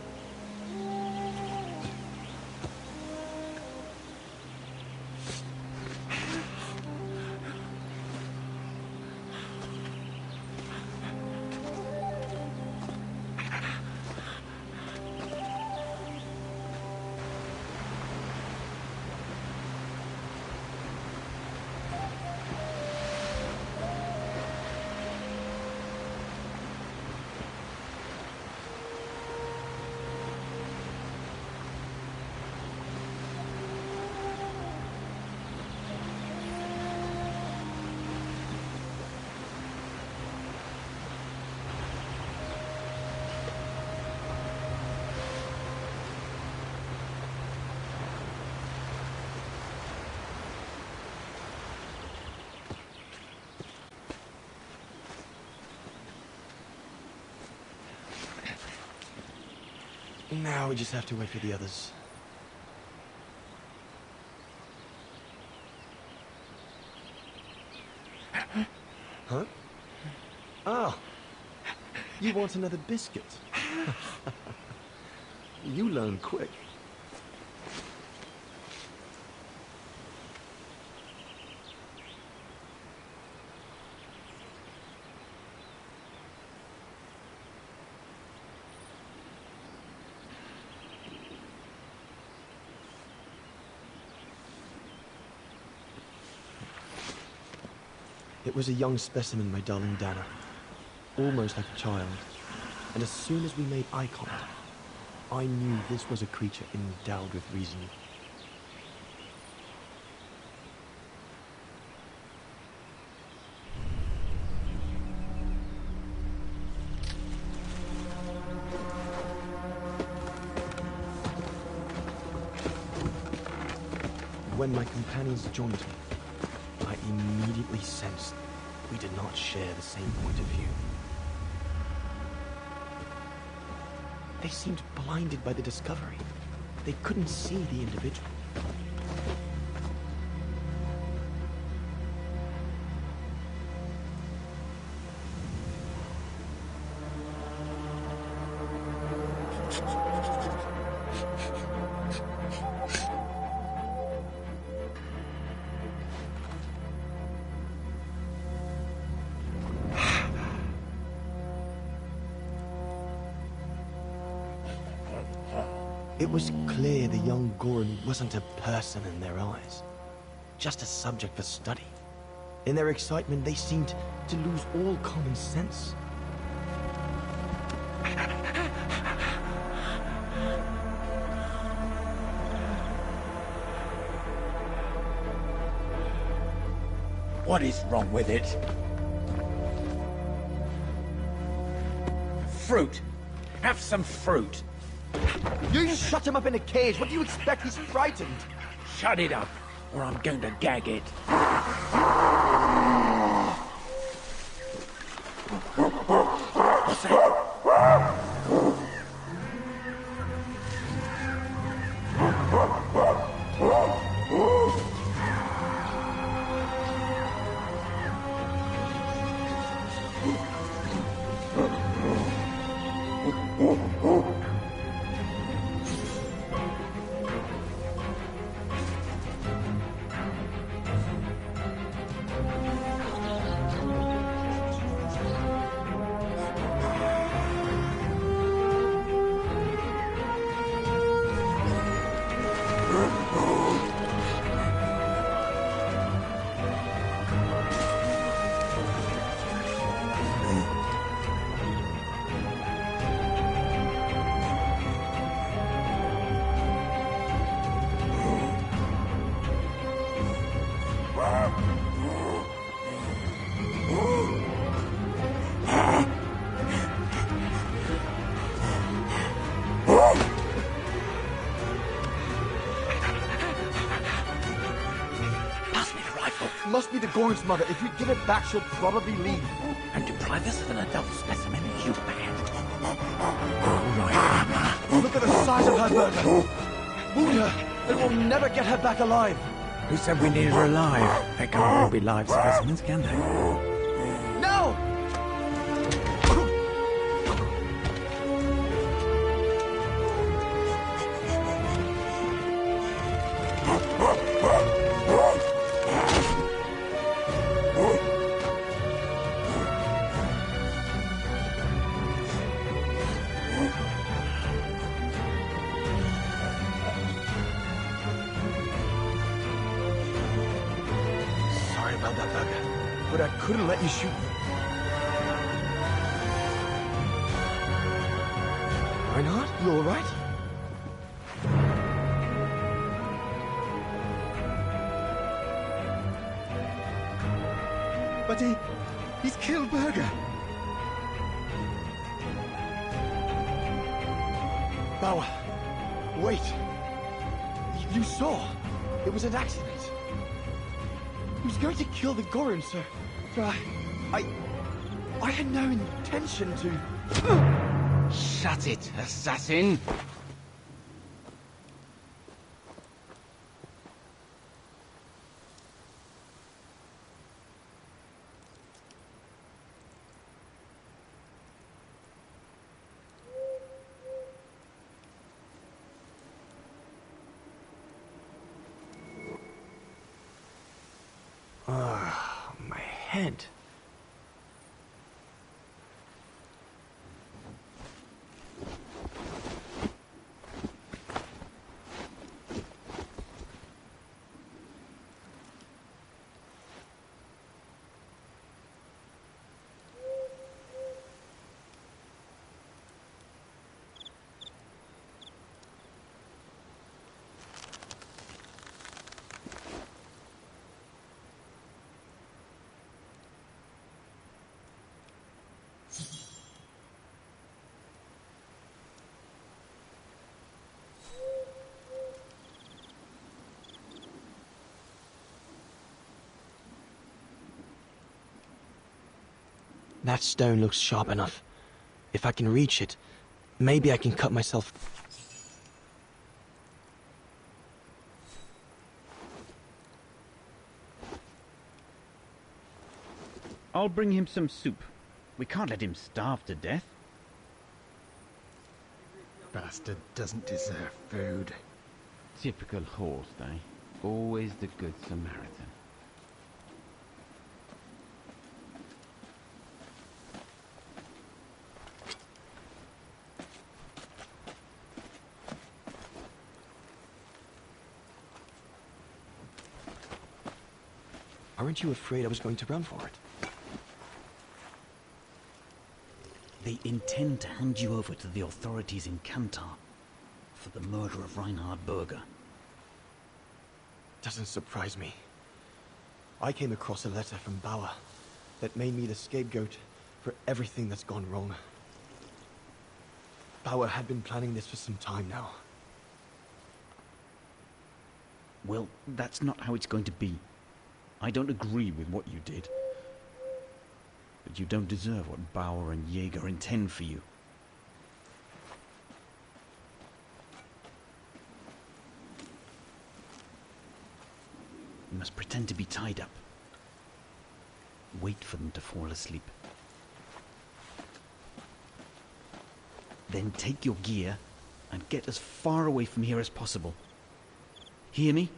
Now we just have to wait for the others. Huh? Ah! You want another biscuit? You learn quick. It was a young specimen, my darling Dana. Almost like a child. And as soon as we made eye contact, I knew this was a creature endowed with reason. When my companions joined me, I immediately sensed we did not share the same point of view. They seemed blinded by the discovery. They couldn't see the individual. It was clear the young gorum wasn't a person in their eyes, just a subject for study. In their excitement, they seemed to lose all common sense. What is wrong with it? Fruit. Have some fruit. You shut him up in a cage. What do you expect? He's frightened. Shut it up, or I'm going to gag it. What's that? Must be the gorum's mother. If you give it back, she'll probably leave. And deprive us of an adult specimen, you bad. All right. Look at the size of her burger. Wound her, and we'll never get her back alive. Who said we needed her alive? They can't all be live specimens, can they? No! But I couldn't let you shoot me. Reinhardt, you all right? But he's killed Berger. Bauer, wait. You saw. It was an accident. He was going to kill the gorum, sir. I had no intention to... Shut it, assassin! My head. That stone looks sharp enough. If I can reach it, maybe I can cut myself... I'll bring him some soup. We can't let him starve to death. Bastard doesn't deserve food. Typical horse, eh? Always the good Samaritan. Aren't you afraid I was going to run for it? They intend to hand you over to the authorities in Kantar for the murder of Reinhard Berger. Doesn't surprise me. I came across a letter from Bauer that made me the scapegoat for everything that's gone wrong. Bauer had been planning this for some time now. Well, that's not how it's going to be. I don't agree with what you did. But you don't deserve what Bauer and Jaeger intend for you. You must pretend to be tied up. Wait for them to fall asleep. Then take your gear and get as far away from here as possible. Hear me?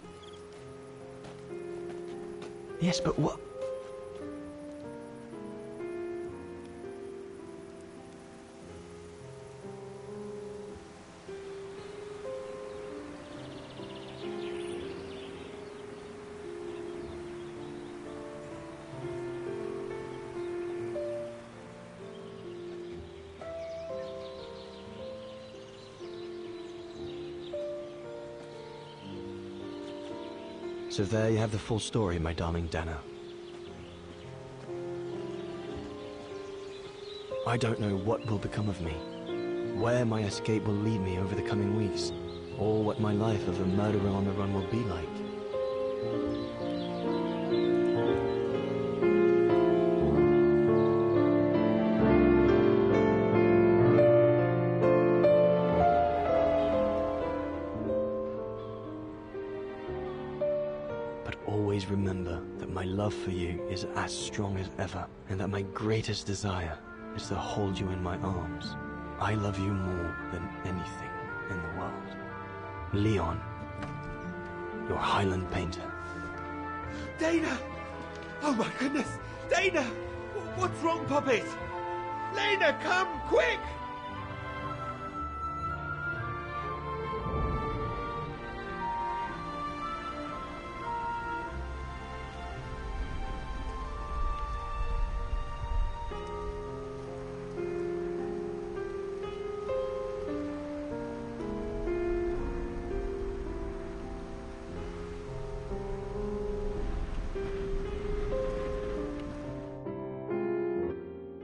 Yes, but what? So there you have the full story, my darling Dana. I don't know what will become of me, where my escape will lead me over the coming weeks, or what my life of a murderer on the run will be like. Always remember that my love for you is as strong as ever, and that my greatest desire is to hold you in my arms. I love you more than anything in the world. Leon, your Highland painter. Dana! Oh my goodness! Dana! What's wrong, Puppet? Lena, come, quick!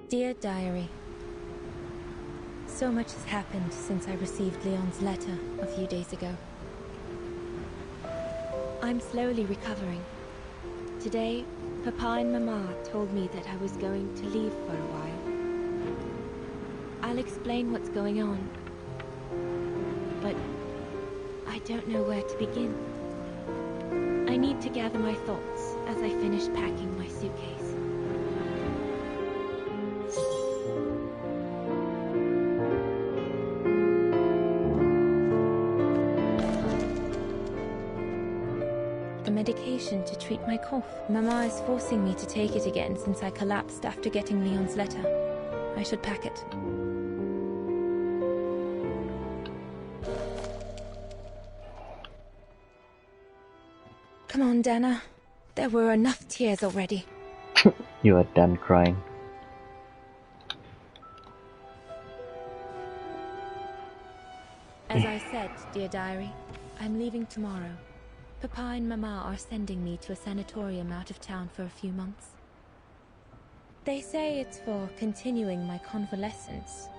Dear Diary, so much has happened since I received Leon's letter a few days ago. I'm slowly recovering. Today, Papa and Mama told me that I was going to leave for a while. I'll explain what's going on, but I don't know where to begin. I need to gather my thoughts as I finish packing my suitcase. Medication to treat my cough. Mama is forcing me to take it again since I collapsed after getting Leon's letter. I should pack it. Come on, Dana. There were enough tears already. You are done crying. As I said, dear diary, I'm leaving tomorrow. Papa and Mama are sending me to a sanatorium out of town for a few months. They say it's for continuing my convalescence.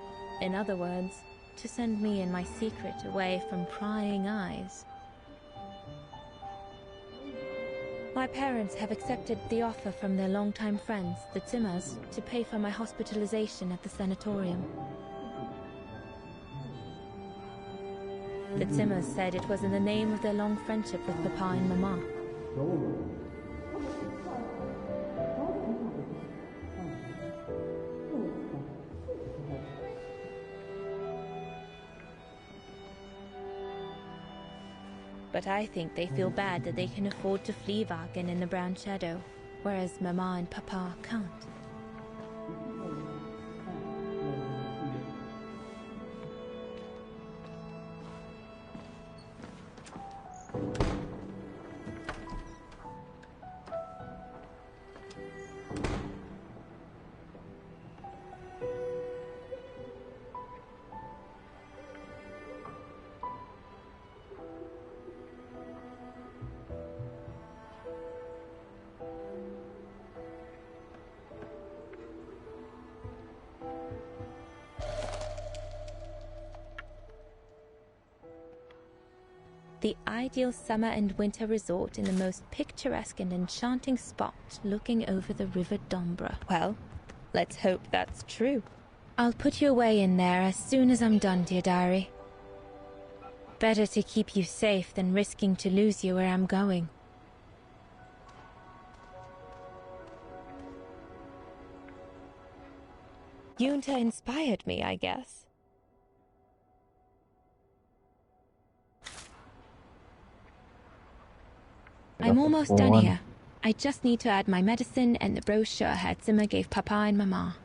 In other words, to send me and my secret away from prying eyes. My parents have accepted the offer from their longtime friends, the Zimmers, to pay for my hospitalization at the sanatorium. The Zimmers said it was in the name of their long friendship with Papa and Mama. But I think they feel bad that they can afford to flee Wagen in the Brown Shadow, whereas Mama and Papa can't. the ideal summer and winter resort in the most picturesque and enchanting spot looking over the River Dombra. Well, let's hope that's true. I'll put you away in there as soon as I'm done, dear diary. Better to keep you safe than risking to lose you where I'm going. Yunta inspired me, I guess. I'm almost done here. I just need to add my medicine and the brochure Hertzimmer gave Papa and Mama.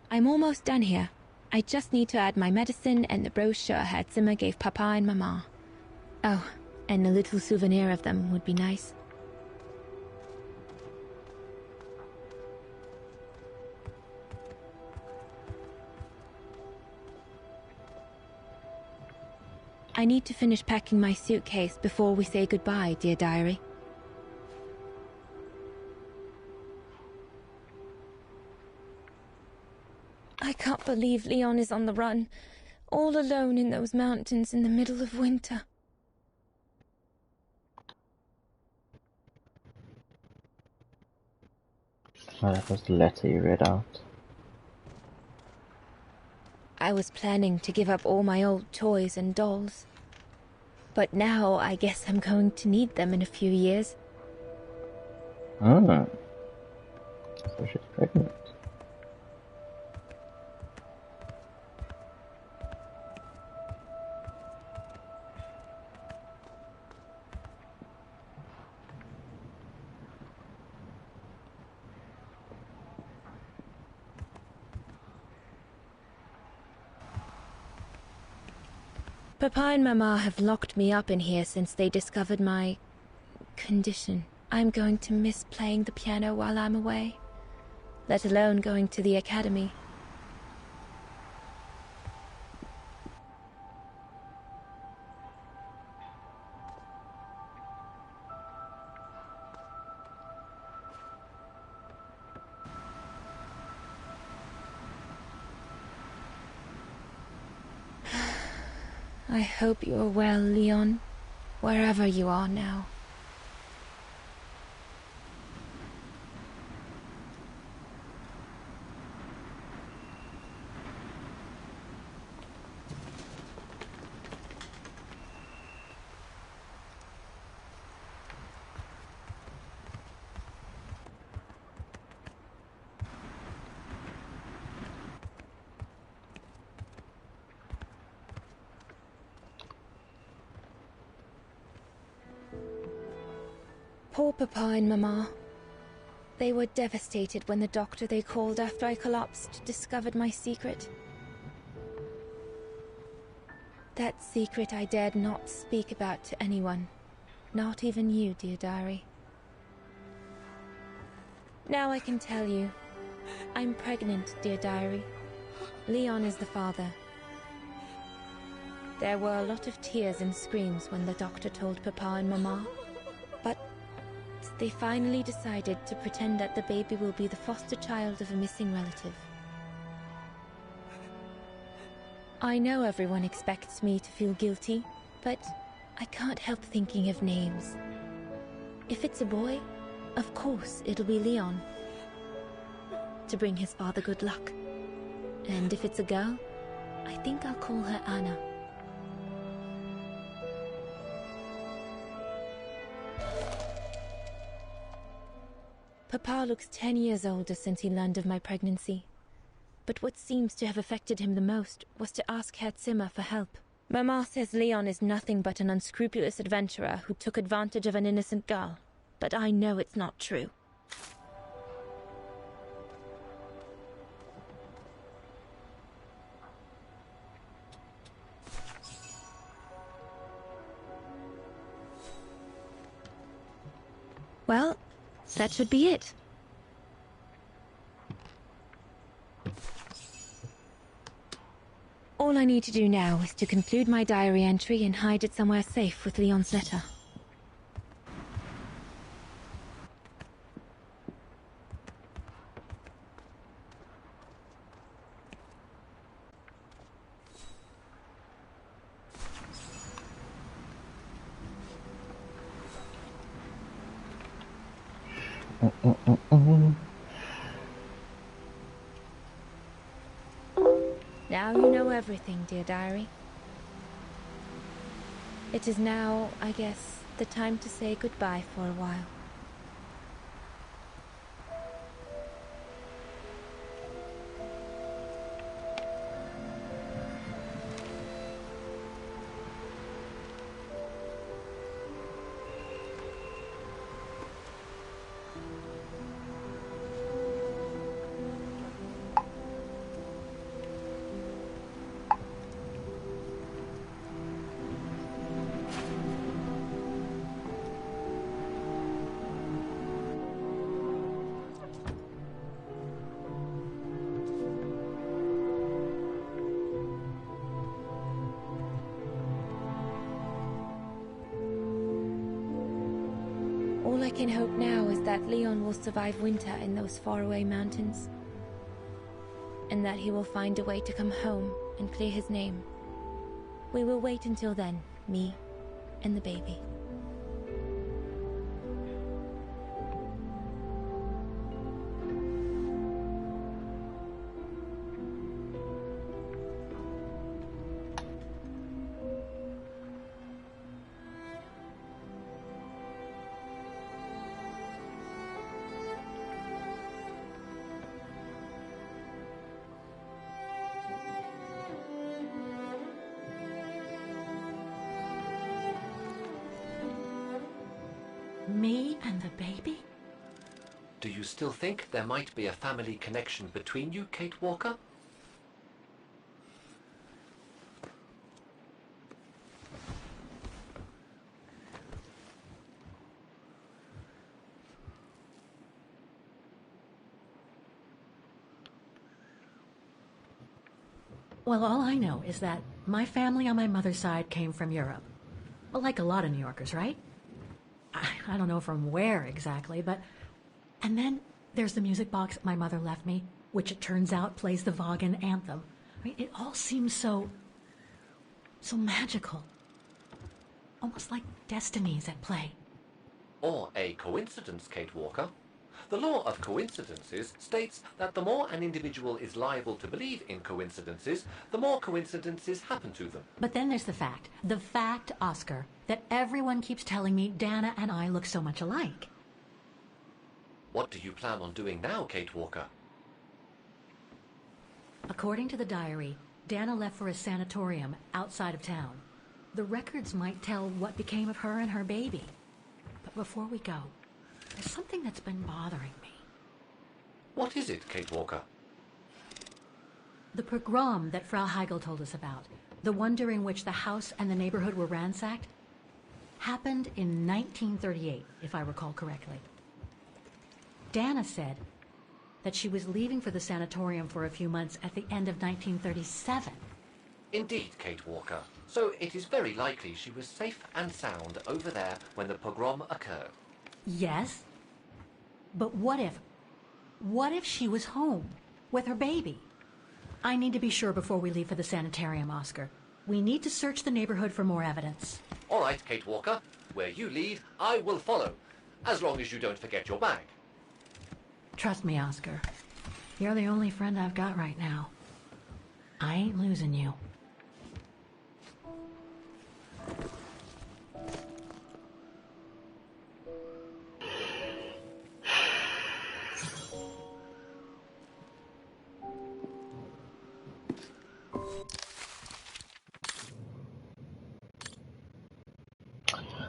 I'm almost done here. I just need to add my medicine and the brochure Hertzimmer gave Papa and Mama. Oh, and a little souvenir of them would be nice. I need to finish packing my suitcase before we say goodbye, dear diary. I can't believe Leon is on the run, all alone in those mountains in the middle of winter. Oh, that was the letter you read out. I was planning to give up all my old toys and dolls. But now I guess I'm going to need them in a few years. So she's pregnant. Papa and Mama have locked me up in here since they discovered my condition. I'm going to miss playing the piano while I'm away, let alone going to the academy. I hope you are well, Leon, wherever you are now. Poor Papa and Mama. They were devastated when the doctor they called after I collapsed discovered my secret. That secret I dared not speak about to anyone. Not even you, dear diary. Now I can tell you. I'm pregnant, dear diary. Leon is the father. There were a lot of tears and screams when the doctor told Papa and Mama. But they finally decided to pretend that the baby will be the foster child of a missing relative. I know everyone expects me to feel guilty, but I can't help thinking of names. If it's a boy, of course it'll be Leon, to bring his father good luck. And if it's a girl, I think I'll call her Anna. Papa looks 10 years older since he learned of my pregnancy. But what seems to have affected him the most was to ask Hertzimmer for help. Mama says Leon is nothing but an unscrupulous adventurer who took advantage of an innocent girl. But I know it's not true. Well, that should be it. All I need to do now is to conclude my diary entry and hide it somewhere safe with Leon's letter. Now you know everything, dear diary. It is now, I guess, the time to say goodbye for a while. All I can hope now is that Leon will survive winter in those faraway mountains, and that he will find a way to come home and clear his name. We will wait until then, me and the baby. Me and the baby? Do you still think there might be a family connection between you, Kate Walker? Well, all I know is that my family on my mother's side came from Europe. Well, like a lot of New Yorkers, right? I don't know from where exactly, but... And then there's the music box my mother left me, which it turns out plays the Vaughan anthem. I mean, it all seems so magical. Almost like destinies at play. Or a coincidence, Kate Walker. The law of coincidences states that the more an individual is liable to believe in coincidences, the more coincidences happen to them. But then there's the fact, Oscar, that everyone keeps telling me Dana and I look so much alike. What do you plan on doing now, Kate Walker? According to the diary, Dana left for a sanatorium outside of town. The records might tell what became of her and her baby. But before we go, there's something that's been bothering me. What is it, Kate Walker? The pogrom that Frau Heigl told us about, the one during which the house and the neighborhood were ransacked, happened in 1938, if I recall correctly. Dana said that she was leaving for the sanatorium for a few months at the end of 1937. Indeed, Kate Walker. So it is very likely she was safe and sound over there when the pogrom occurred. Yes, but what if she was home with her baby? I need to be sure before we leave for the sanitarium, Oscar. We need to search the neighborhood for more evidence. All right, Kate Walker. Where you lead, I will follow. As long as you don't forget your bag. Trust me, Oscar. You're the only friend I've got right now. I ain't losing you.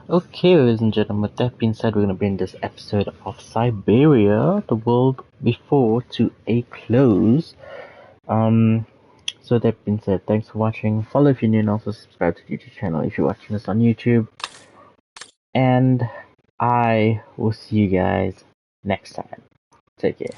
Okay, ladies and gentlemen, with that being said, we're going to bring this episode of Syberia, the world before, to a close. So that being said, thanks for watching. Follow if you're new and also subscribe to the YouTube channel if you're watching this on YouTube. And I will see you guys next time. Take care.